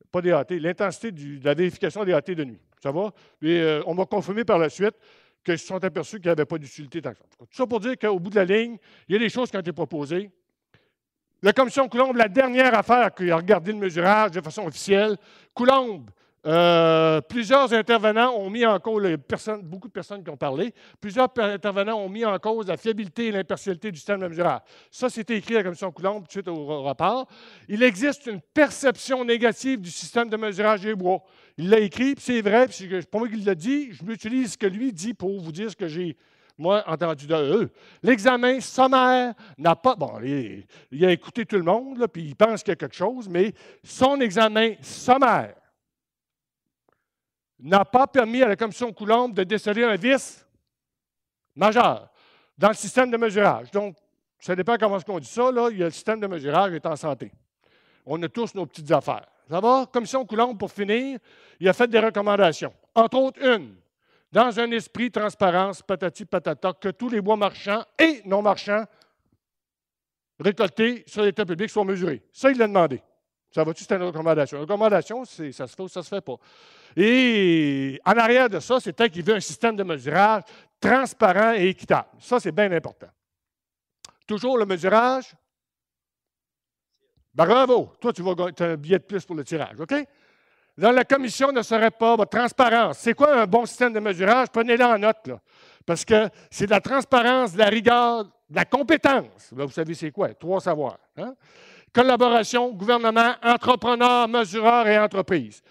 pas des AAT, l'intensité de la vérification des AAT de nuit. Ça va? Et on m'a confirmé par la suite qu'ils se sont aperçus qu'il n'y avait pas d'utilité tant que ça. Tout ça pour dire qu'au bout de la ligne, il y a des choses qui ont été proposées. La commission Coulombe, la dernière affaire qui a regardé le mesurage de façon officielle, Coulombe, plusieurs intervenants ont mis en cause, beaucoup de personnes qui ont parlé, plusieurs intervenants ont mis en cause la fiabilité et l'impartialité du système de mesurage. Ça, c'était écrit à la commission Coulombe tout de suite au rapport. Il existe une perception négative du système de mesurage des bois. Il l'a écrit, puis c'est vrai, puis c'est pas moi qui l'a dit, je m'utilise ce que lui dit pour vous dire ce que j'ai moi, entendu d'eux. L'examen sommaire n'a pas... Bon, il a écouté tout le monde, là, puis il pense qu'il y a quelque chose, mais son examen sommaire n'a pas permis à la commission Coulombe de déceler un vice majeur dans le système de mesurage. Donc, ça dépend comment on dit ça, là, le système de mesurage est en santé. On a tous nos petites affaires. Ça va? Commission Coulombe, pour finir, il a fait des recommandations. Entre autres, une. Dans un esprit de transparence, patati patata, que tous les bois marchands et non marchands récoltés sur les terres publics soient mesurés. Ça, il l'a demandé. Ça va-tu, c'est une recommandation? Une recommandation, ça se fait ou ça ne se fait pas. Et en arrière de ça, c'était qu'il veut un système de mesurage transparent et équitable. Ça, c'est bien important. Toujours le mesurage. Ben, bravo! Toi, tu as un billet de plus pour le tirage, OK? Dans la commission ne serait pas transparence. C'est quoi un bon système de mesurage? Prenez-le en note, là. Parce que c'est de la transparence, de la rigueur, de la compétence. Là, vous savez c'est quoi? 3 savoirs. Hein? Collaboration, gouvernement, entrepreneurs, mesureurs et entreprises.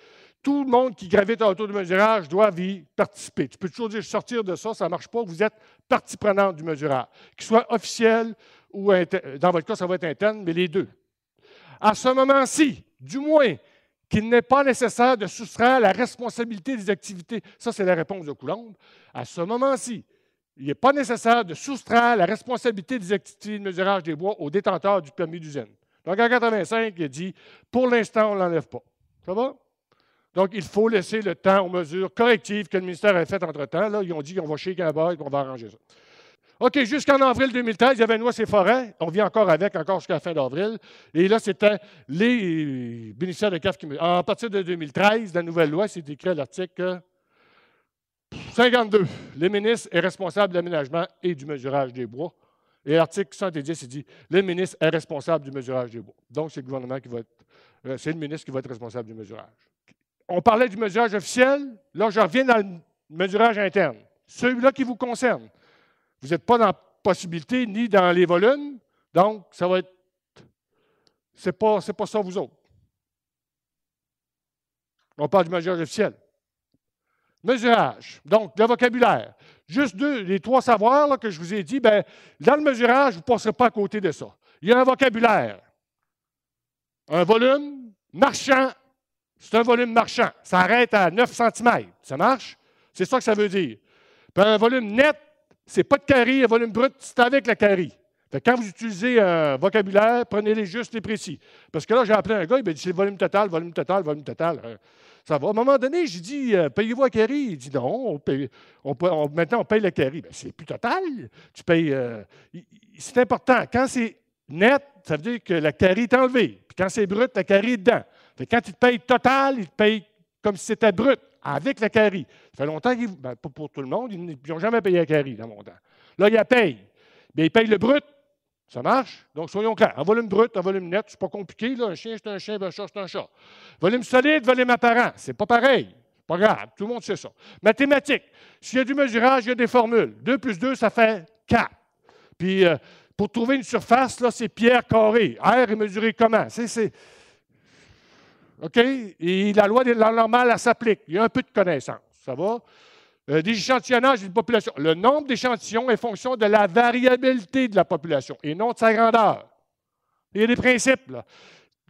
Tout le monde qui gravite autour du mesurage doit y participer. Tu peux toujours dire sortir de ça, ça ne marche pas. Vous êtes partie prenante du mesurage. Qu'il soit officiel ou dans votre cas, ça va être interne, mais les deux. À ce moment-ci, du moins, qu'il n'est pas nécessaire de soustraire la responsabilité des activités. Ça, c'est la réponse de Coulombe. À ce moment-ci, il n'est pas nécessaire de soustraire la responsabilité des activités de mesurage des bois aux détenteurs du permis d'usine. Donc, en 1985, il a dit, pour l'instant, on ne l'enlève pas. Ça va? Donc, il faut laisser le temps aux mesures correctives que le ministère a faites entre-temps. Là, ils ont dit qu'on va shaker la barre et qu'on va arranger ça. OK, jusqu'en avril 2013, il y avait une loi sur les forêts. On vit encore avec, encore jusqu'à la fin d'avril. Et là, c'était les bénéficiaires de CAF qui... À partir de 2013, la nouvelle loi, c'est écrit à l'article 52. Le ministre est responsable de l'aménagement et du mesurage des bois. Et l'article 70, il dit le ministre est responsable du mesurage des bois. Donc, c'est le gouvernement qui va être... c'est le ministre qui va être responsable du mesurage. On parlait du mesurage officiel. Là, je reviens dans le mesurage interne. Celui-là qui vous concerne. Vous n'êtes pas dans la possibilité ni dans les volumes, donc ça va être. C'est pas ça vous autres. On parle du mesurage officiel. Mesurage, donc le vocabulaire. Juste les 3 savoirs là, que je vous ai dit, bien, dans le mesurage, vous ne passerez pas à côté de ça. Il y a un vocabulaire. Un volume marchand, c'est un volume marchand. Ça arrête à 9 cm. Ça marche? C'est ça que ça veut dire. Puis un volume net, c'est pas de carie, un volume brut, c'est avec la carie. Fait que quand vous utilisez un vocabulaire, prenez-les juste les précis. Parce que là, j'ai appelé un gars, il m'a dit c'est le volume total, volume total, volume total. Ça va. À un moment donné, j'ai dit payez-vous la carie? Il dit non, maintenant on paye la carie. Bien, c'est plus total. Tu payes. C'est important. Quand c'est net, ça veut dire que la carie est enlevée. Puis quand c'est brut, la carie est dedans. Fait que quand il te paye total, il te paye comme si c'était brut, avec la carie. Ça fait longtemps qu'ils. Pas pour tout le monde, ils n'ont jamais payé la carie dans mon temps. Là, ils la payent. Bien, ils payent le brut. Ça marche? Donc, soyons clairs. Un volume brut, un volume net, c'est pas compliqué. Là. Un chien, c'est un chien, un chat, c'est un chat. Volume solide, volume apparent. C'est pas pareil. C'est pas grave. Tout le monde sait ça. Mathématiques. S'il y a du mesurage, il y a des formules. 2 plus 2, ça fait 4. Puis, pour trouver une surface, là, c'est pierre carrée. R est mesuré comment? OK? Et la loi normale, elle s'applique. Il y a un peu de connaissance. Ça va? Des échantillonnages d'une population. Le nombre d'échantillons est fonction de la variabilité de la population et non de sa grandeur. Il y a des principes. Là.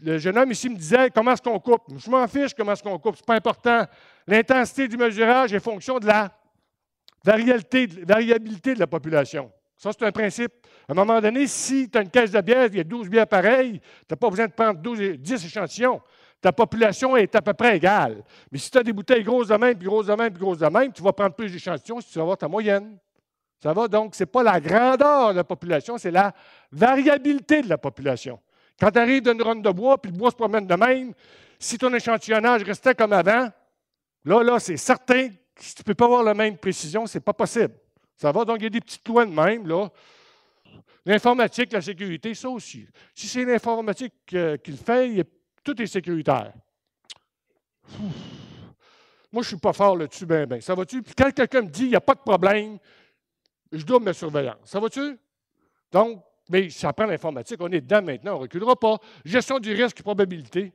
Le jeune homme ici me disait comment est-ce qu'on coupe. Je m'en fiche comment est-ce qu'on coupe. Ce n'est pas important. L'intensité du mesurage est fonction de la variabilité de la population. Ça, c'est un principe. À un moment donné, si tu as une caisse de bière, il y a 12 bières pareilles, tu n'as pas besoin de prendre 10 échantillons. Ta population est à peu près égale. Mais si tu as des bouteilles grosses de même, puis grosses de même, puis grosses de même, tu vas prendre plus d'échantillons si tu vas avoir ta moyenne. Ça va? Donc, ce n'est pas la grandeur de la population, c'est la variabilité de la population. Quand tu arrives d'une ronde de bois, puis le bois se promène de même, si ton échantillonnage restait comme avant, là, c'est certain que si tu ne peux pas avoir la même précision, ce n'est pas possible. Ça va? Donc, il y a des petites lois de même, là. L'informatique, la sécurité, ça aussi. Si c'est l'informatique qui le fait, tout est sécuritaire. Moi, je ne suis pas fort là-dessus, ben. Ça va-tu? Puis quand quelqu'un me dit, il n'y a pas de problème, je double ma surveillance. Ça va-tu? Donc, mais ça prend l'informatique. On est dedans maintenant, on ne reculera pas. Gestion du risque et probabilité.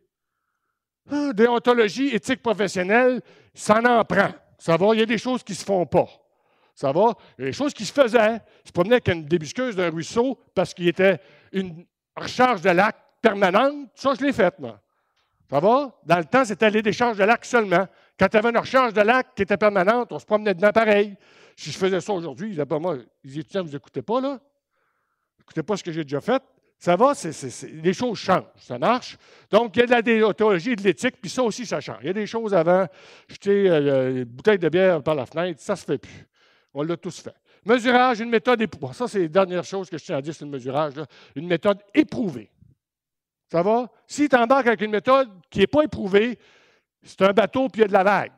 Déontologie, éthique professionnelle, ça en prend. Ça va? Il y a des choses qui ne se font pas. Ça va? Il y a des choses qui se faisaient. Il se promenait avec une débusqueuse d'un ruisseau parce qu'il était une recharge de lac permanente. Ça, je l'ai fait, moi. Ça va? Dans le temps, c'était les décharges de lac seulement. Quand tu avais une recharge de lac qui était permanente, on se promenait dedans pareil. Si je faisais ça aujourd'hui, les étudiants, vous n'écoutez pas, là? Vous n'écoutez pas ce que j'ai déjà fait. Ça va? Les choses changent. Ça marche. Donc, il y a de la déontologie et de l'éthique, puis ça aussi, ça change. Il y a des choses avant. Jeter une bouteille de bière par la fenêtre, ça ne se fait plus. On l'a tous fait. Mesurage, une méthode éprouvée. Ça, c'est la dernière chose que je tiens à dire sur le mesurage. Là. Une méthode éprouvée. Ça va? Si tu embarques avec une méthode qui n'est pas éprouvée, c'est un bateau puis il y a de la vague.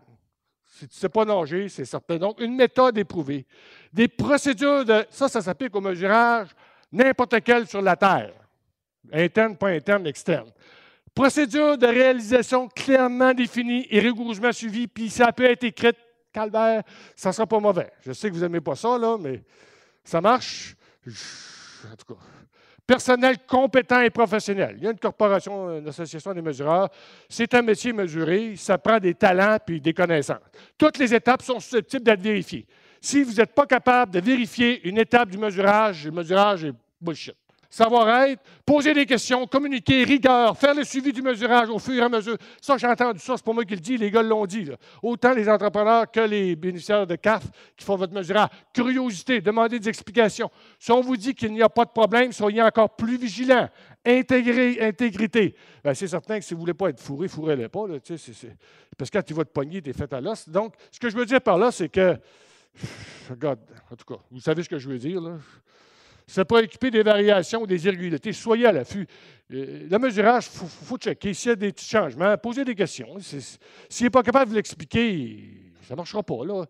Si tu ne sais pas nager, c'est certain. Donc, une méthode éprouvée. Des procédures ça s'applique au mesurage n'importe quel sur la Terre. Interne, pas interne, externe. Procédure de réalisation clairement définie et rigoureusement suivie, puis ça peut être écrite. Calvaire, ça ne sera pas mauvais. Je sais que vous n'aimez pas ça, là, mais ça marche. En tout cas. Personnel compétent et professionnel. Il y a une corporation, une association des mesureurs. C'est un métier mesuré. Ça prend des talents puis des connaissances. Toutes les étapes sont susceptibles d'être vérifiées. Si vous n'êtes pas capable de vérifier une étape du mesurage, le mesurage est bullshit. Savoir-être, poser des questions, communiquer, rigueur, faire le suivi du mesurage au fur et à mesure. Ça, j'ai entendu ça, c'est pas moi qui le dis, les gars l'ont dit. Là. Autant les entrepreneurs que les bénéficiaires de CAF qui font votre mesurage. Curiosité, demandez des explications. Si on vous dit qu'il n'y a pas de problème, soyez encore plus vigilants. Intégrité. Bien, c'est certain que si vous ne voulez pas être fourré, fourrez-le pas. Là, parce que quand tu vas te pogner, tu es fait à l'os. Donc, ce que je veux dire par là, c'est que, regarde, en tout cas, vous savez ce que je veux dire, là. Se préoccuper des variations ou des irrégularités. Soyez à l'affût. Le mesurage, il faut checker. S'il y a des petits changements, posez des questions. S'il n'est pas capable de vous l'expliquer, ça ne marchera pas. Là.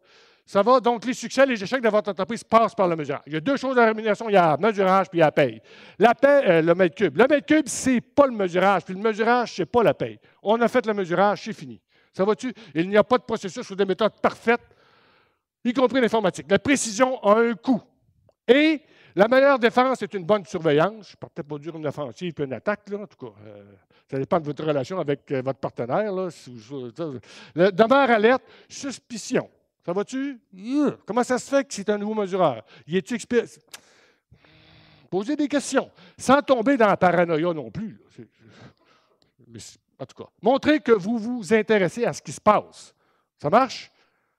Ça va. Donc, les succès, les échecs de votre entreprise passent par le mesurage. Il y a deux choses à la rémunération. Il y a le mesurage puis il y a la paye. La paye, le mètre cube. Le mètre cube, ce n'est pas le mesurage. Puis le mesurage, ce n'est pas la paye. On a fait le mesurage, c'est fini. Ça va-tu? Il n'y a pas de processus ou de méthode parfaite, y compris l'informatique. La précision a un coût. Et la meilleure défense est une bonne surveillance. Je ne partais pas dire une offensive puis une attaque, là, en tout cas. Ça dépend de votre relation avec votre partenaire. Là. Demeure alerte, suspicion. Ça va-tu? Comment ça se fait que c'est un nouveau mesureur? Y est-tu expert? Posez des questions, sans tomber dans la paranoïa non plus. Mais, en tout cas, montrez que vous vous intéressez à ce qui se passe. Ça marche?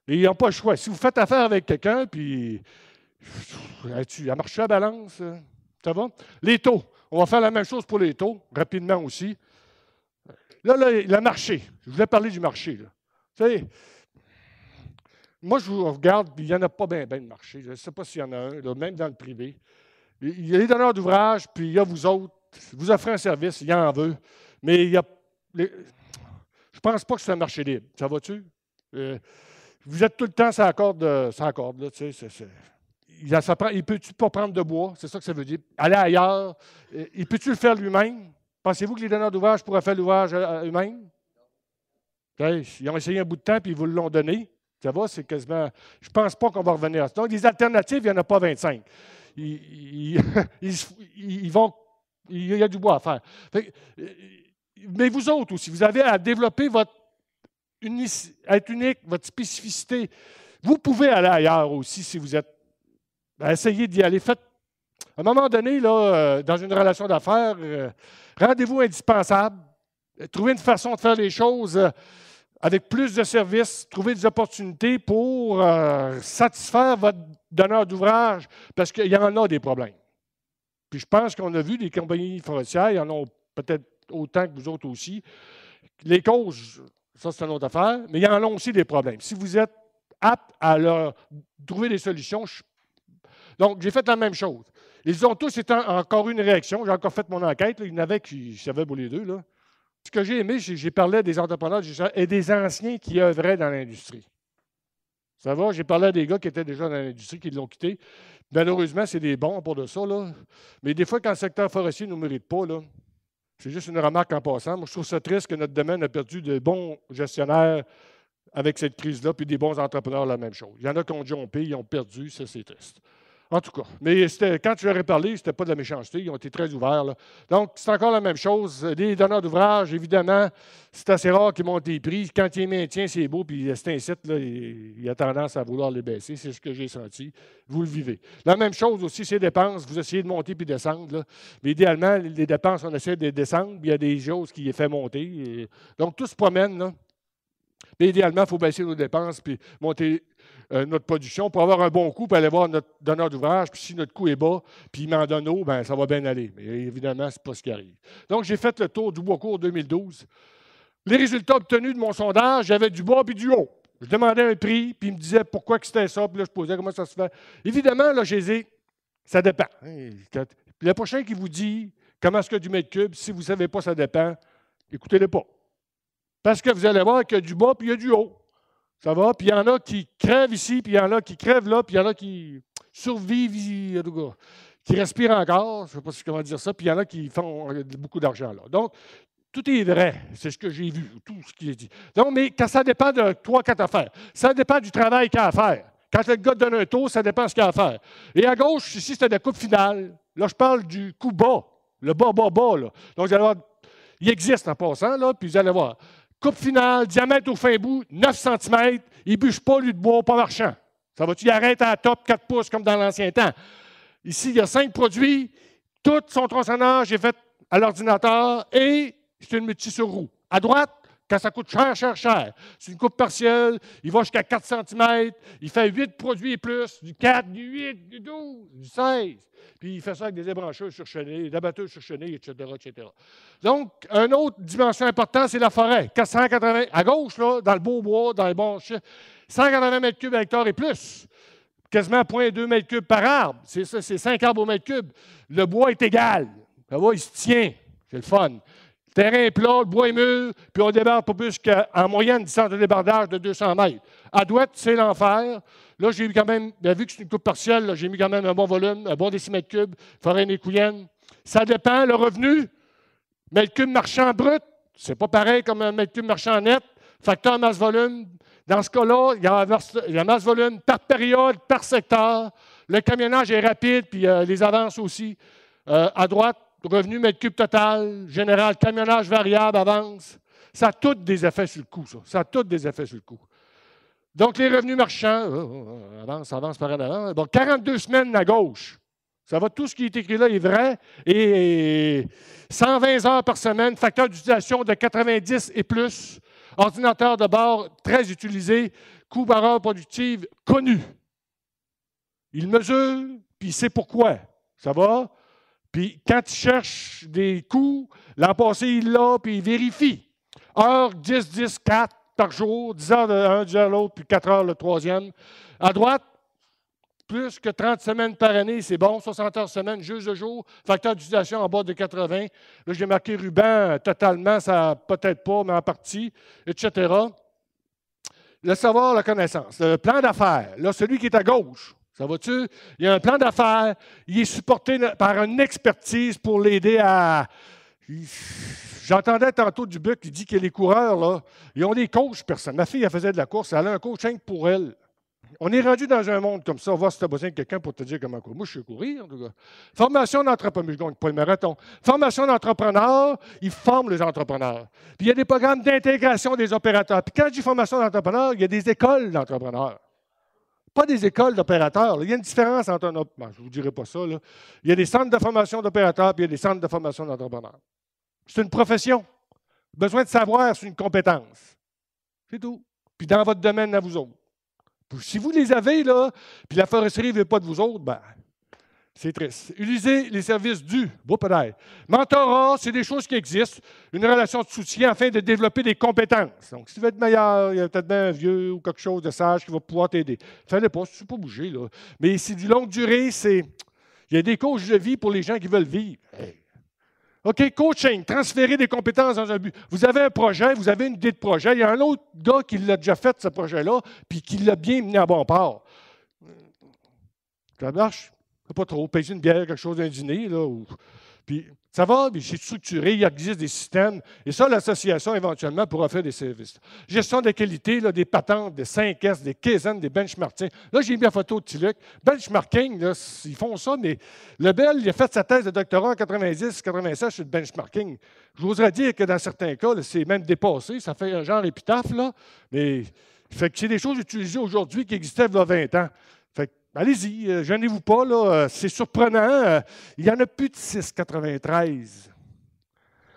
Et il n'y a pas le choix. Si vous faites affaire avec quelqu'un, puis elle marche à la balance, ça va? Les taux. On va faire la même chose pour les taux, rapidement aussi. Là, le marché. Je voulais parler du marché. Là. Vous savez, moi, je vous regarde, puis il n'y en a pas bien de marché. Je ne sais pas s'il y en a un, là, même dans le privé. Il y a les donneurs d'ouvrage, puis il y a vous autres. Vous offrez un service, il y en veut. Mais il y a. Je ne pense pas que c'est un marché libre. Ça va-tu? Vous êtes tout le temps sur la corde, là, tu sais. Il peut-tu pas prendre de bois? C'est ça que ça veut dire. Aller ailleurs. Il peut-tu le faire lui-même? Pensez-vous que les donneurs d'ouvrage pourraient faire l'ouvrage eux-mêmes? Ils ont essayé un bout de temps, puis ils vous l'ont donné. Ça va, c'est quasiment. Je ne pense pas qu'on va revenir à ça. Donc, des alternatives, il n'y en a pas 25. Il y a du bois à faire. Mais vous autres aussi, vous avez à développer être unique, votre spécificité. Vous pouvez aller ailleurs aussi si vous êtes. Essayez d'y aller. Faites, à un moment donné, là, dans une relation d'affaires, rendez-vous indispensable. Trouvez une façon de faire les choses avec plus de services, trouver des opportunités pour satisfaire votre donneur d'ouvrage, parce qu'il y en a des problèmes. Puis je pense qu'on a vu des compagnies forestières, il y en a peut-être autant que vous autres aussi. Les causes, ça c'est une autre affaire, mais il y en a aussi des problèmes. Si vous êtes apte à leur trouver des solutions, donc j'ai fait la même chose. Ils ont tous été encore une réaction. J'ai encore fait mon enquête. Là. Il y en avait qui savaient pour les deux. Là. Ce que j'ai aimé, j'ai parlé des entrepreneurs et des anciens qui œuvraient dans l'industrie. Ça va? J'ai parlé à des gars qui étaient déjà dans l'industrie, qui l'ont quitté. Malheureusement, c'est des bons pour de ça. Là. Mais des fois, quand le secteur forestier ne nous mérite pas, là, c'est juste une remarque en passant. Moi, je trouve ça triste que notre domaine a perdu de bons gestionnaires avec cette crise-là, puis des bons entrepreneurs, la même chose. Il y en a qui ont jumpé, ils ont perdu, ça, c'est triste. En tout cas, mais quand je leur ai parlé, ce n'était pas de la méchanceté, ils ont été très ouverts. Là. Donc, c'est encore la même chose. Les donneurs d'ouvrage, évidemment, c'est assez rare qu'ils montent les prix. Quand ils maintiennent, c'est beau, puis c'est un site, là, il a tendance à vouloir les baisser. C'est ce que j'ai senti. Vous le vivez. La même chose aussi, c'est les dépenses. Vous essayez de monter puis descendre. Là. Mais idéalement, les dépenses, on essaie de descendre, puis il y a des choses qui les font monter. Donc, tout se promène. Là. Mais idéalement, il faut baisser nos dépenses puis monter notre production pour avoir un bon coût, pour aller voir notre donneur d'ouvrage. Puis si notre coût est bas, puis il m'en donne haut, bien, ça va bien aller. Mais évidemment, ce n'est pas ce qui arrive. Donc, j'ai fait le tour du Boiscourt 2012. Les résultats obtenus de mon sondage, j'avais du bas puis du haut. Je demandais un prix, puis il me disait pourquoi c'était ça, puis là, je posais comment ça se fait. Évidemment, là, j'ai dit, ça dépend. Puis le prochain qui vous dit comment est-ce que du mètre cube, si vous ne savez pas, ça dépend, écoutez-le pas. Parce que vous allez voir qu'il y a du bas puis il y a du haut. Ça va? Puis il y en a qui crèvent ici, puis il y en a qui crèvent là, puis il y en a qui survivent ici, en tout cas, qui respirent encore, je ne sais pas comment dire ça, puis il y en a qui font beaucoup d'argent là. Donc, tout est vrai, c'est ce que j'ai vu, tout ce qui est dit. Donc, mais quand ça dépend de 3-4 affaires, ça dépend du travail qu'il y a à faire. Quand le gars donne un taux, ça dépend de ce qu'il y a à faire. Et à gauche, ici, c'était la coupe finale. Là, je parle du coup bas, le bas. Là. Donc, vous allez voir, il existe en passant, là, puis vous allez voir. Coupe finale, diamètre au fin bout, 9 cm. Il ne bûche pas, lui, de bois, pas marchand. Ça va-tu? Il arrête à la top 4 pouces, comme dans l'ancien temps. Ici, il y a 5 produits. Tout son tronçonnage est fait à l'ordinateur et c'est une multi sur roue. À droite, quand ça coûte cher, c'est une coupe partielle. Il va jusqu'à 4 cm. Il fait 8 produits et plus, du 4, du 8, du 12, du 16. Puis il fait ça avec des ébrancheurs surchenés, des abatteurs surchenés, etc., etc. Donc, une autre dimension importante, c'est la forêt. 480, à gauche, là, dans le beau bois, dans les bons chiffres, 180 mètres cubes à hectare et plus. Quasiment 0,2 mètres cubes par arbre. C'est ça, c'est 5 arbres au mètre cube. Le bois est égal. Ça va, il se tient. C'est le fun. Le terrain est plat, le bois est mûr, puis on débarde pas plus qu'en moyenne distance de débardage de 200 mètres. À droite, c'est l'enfer. Là, j'ai eu quand même, bien vu que c'est une coupe partielle, là, j'ai mis quand même un bon volume, un bon décimètre cube, forêt nécouienne. Ça dépend, le revenu. Mètre cube marchand brut, c'est pas pareil comme un mètre cube marchand net. Facteur masse-volume. Dans ce cas-là, il y a masse-volume par période, par secteur. Le camionnage est rapide, puis les avances aussi. À droite, revenu mètre cube total, général, camionnage variable, avance. Ça a tous des effets sur le coût, ça. Ça a tous des effets sur le coût. Donc, les revenus marchands, avance par en avant. Bon, 42 semaines à gauche. Ça va, tout ce qui est écrit là est vrai. Et 120 heures par semaine, facteur d'utilisation de 90 et plus. Ordinateur de bord très utilisé, coût par heure productive connu. Il mesure, puis il sait pourquoi. Ça va? Puis quand il cherche des coûts, l'an passé, il l'a, puis il vérifie. Heure, 10, 10, 4 par jour, 10 heures de un, 10 heures de l'autre, puis 4 heures le troisième. À droite, plus que 30 semaines par année, c'est bon, 60 heures semaine, juste de jour, facteur d'utilisation en bas de 80. Là, j'ai marqué ruban totalement, ça peut-être pas, mais en partie, etc. Le savoir, la connaissance. Le plan d'affaires, là, celui qui est à gauche, ça va-tu? Il y a un plan d'affaires, il est supporté par une expertise pour l'aider à... J'entendais tantôt Dubuc qui dit que les coureurs, là, ils ont des coachs personne. Ma fille, elle faisait de la course, elle a un coach pour elle. On est rendu dans un monde comme ça. On va voir si tu as besoin de quelqu'un pour te dire comment courir. Moi, je sais courir, en tout cas. Formation d'entrepreneur. Je ne gagne pas le marathon. Formation d'entrepreneur, ils forment les entrepreneurs. Puis il y a des programmes d'intégration des opérateurs. Puis quand je dis formation d'entrepreneur, il y a des écoles d'entrepreneurs. Pas des écoles d'opérateurs. Il y a une différence entre un... je ne vous dirai pas ça. Là. Il y a des centres de formation d'opérateurs, puis il y a des centres de formation d'entrepreneurs. C'est une profession. Besoin de savoir, c'est une compétence. C'est tout. Puis dans votre domaine à vous autres. Puis si vous les avez, là, puis la foresterie ne veut pas de vous autres, ben, c'est triste. Utilisez les services du peut-être. Mentorat, c'est des choses qui existent. Une relation de soutien afin de développer des compétences. Donc, si tu veux être meilleur, il y a peut-être bien un vieux ou quelque chose de sage qui va pouvoir t'aider. Fais-le pas, si tu ne peux pas bouger, là. Mais c'est du longue durée, c'est... Il y a des coachs de vie pour les gens qui veulent vivre. Hey. OK, coaching, transférer des compétences dans un but. Vous avez un projet, vous avez une idée de projet. Il y a un autre gars qui l'a déjà fait, ce projet-là, puis qui l'a bien mené à bon port. Ça marche? Pas trop. Payer une bière, quelque chose d'un dîner, là. Puis ça va, mais c'est structuré, il existe des systèmes. Et ça, l'association, éventuellement, pourra faire des services. Gestion de qualité, là, des patentes, des 5S, des Kaizen, des benchmarking. Là, j'ai mis la photo de Tiluc. Benchmarking, là, ils font ça, mais Lebel, il a fait sa thèse de doctorat en 90-96 sur le benchmarking. J'oserais dire que dans certains cas, là, c'est même dépassé. Ça fait un genre épitaphe, là. Mais fait que c'est des choses utilisées aujourd'hui qui existaient il y a 20 ans. Fait que, allez-y, gênez-vous pas, là, c'est surprenant. Il y en a plus de 6,93.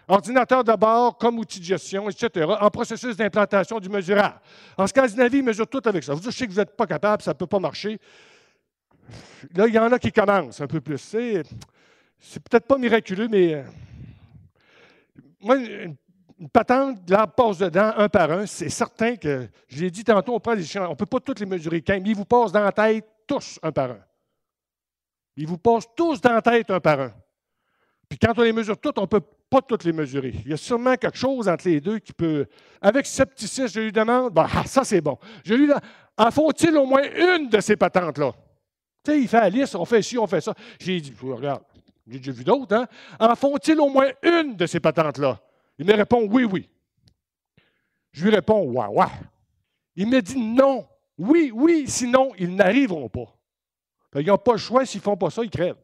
Ordinateur de bord comme outil de gestion, etc., en processus d'implantation du mesurable. En Scandinavie, ils mesurent tout avec ça. Vous dites, je sais que vous n'êtes pas capable, ça ne peut pas marcher. Là, il y en a qui commencent un peu plus. C'est peut-être pas miraculeux, mais moi, une patente, là, passe dedans un par un. C'est certain que, je l'ai dit tantôt, on ne peut pas toutes les mesurer. Quand ils vous passent dans la tête, tous un par un. Ils vous passent tous dans la tête un par un. Puis quand on les mesure toutes, on ne peut pas toutes les mesurer. Il y a sûrement quelque chose entre les deux qui peut... Avec scepticisme, je lui demande, ça c'est bon. Je lui demande, en faut-il au moins une de ces patentes-là? Tu sais, il fait la liste, on fait ci, on fait ça. J'ai dit, regarde, j'ai déjà vu d'autres, hein? En faut-il au moins une de ces patentes-là? Il me répond, oui, oui. Je lui réponds, ouais, ouais. Il me dit non. Oui, oui, sinon, ils n'arriveront pas. Ils n'ont pas le choix, s'ils ne font pas ça, ils crèvent.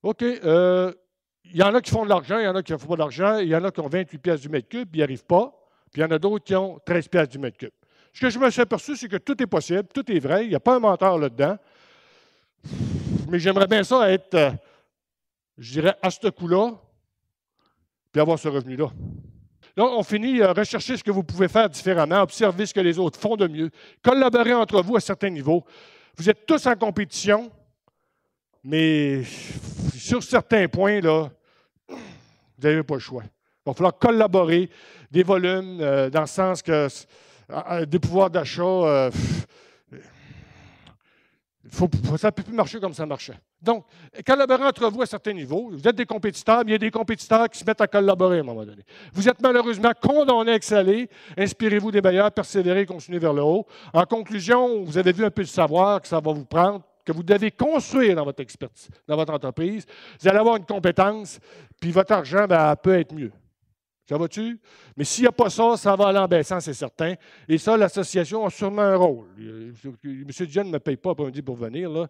OK, il y en a qui font de l'argent, il y en a qui ne font pas d'argent, il y en a qui ont 28 piastres du mètre cube, puis ils n'y arrivent pas, puis il y en a d'autres qui ont 13 piastres du mètre cube. Ce que je me suis aperçu, c'est que tout est possible, tout est vrai, il n'y a pas un menteur là-dedans, mais j'aimerais bien ça être, je dirais, à ce coup-là, puis avoir ce revenu-là. Donc, on finit, rechercher ce que vous pouvez faire différemment, observer ce que les autres font de mieux, collaborer entre vous à certains niveaux. Vous êtes tous en compétition, mais sur certains points, là, vous n'avez pas le choix. Il va falloir collaborer des volumes, dans le sens que des pouvoirs d'achat, ça ne peut plus marcher comme ça marchait. Donc, collaborer entre vous à certains niveaux. Vous êtes des compétiteurs, mais il y a des compétiteurs qui se mettent à collaborer à un moment donné. Vous êtes malheureusement condamnés à exceller. Inspirez-vous des meilleurs, persévérez, continuez vers le haut. En conclusion, vous avez vu un peu de savoir que ça va vous prendre, que vous devez construire dans votre expertise, dans votre entreprise. Vous allez avoir une compétence, puis votre argent peut être mieux. Ça va-tu? Mais s'il n'y a pas ça, ça va aller en baissant, c'est certain. Et ça, l'association a sûrement un rôle. M. Dion ne me paye pas après-midi pour venir, là.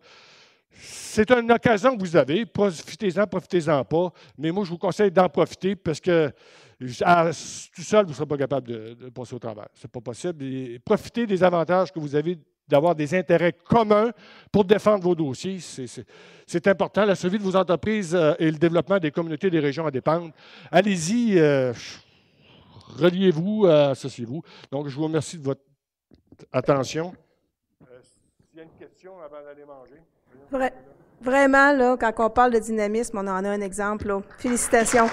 C'est une occasion que vous avez. Profitez-en pas. Mais moi, je vous conseille d'en profiter parce que tout seul, vous ne serez pas capable de passer au travers. Ce n'est pas possible. Et profitez des avantages que vous avez d'avoir des intérêts communs pour défendre vos dossiers. C'est important. La survie de vos entreprises et le développement des communautés des régions en dépendent. Allez-y, reliez-vous, associez-vous. Donc, je vous remercie de votre attention. S'il y a une question avant d'aller manger. Vraiment, là, quand on parle de dynamisme, on en a un exemple. Là. Félicitations.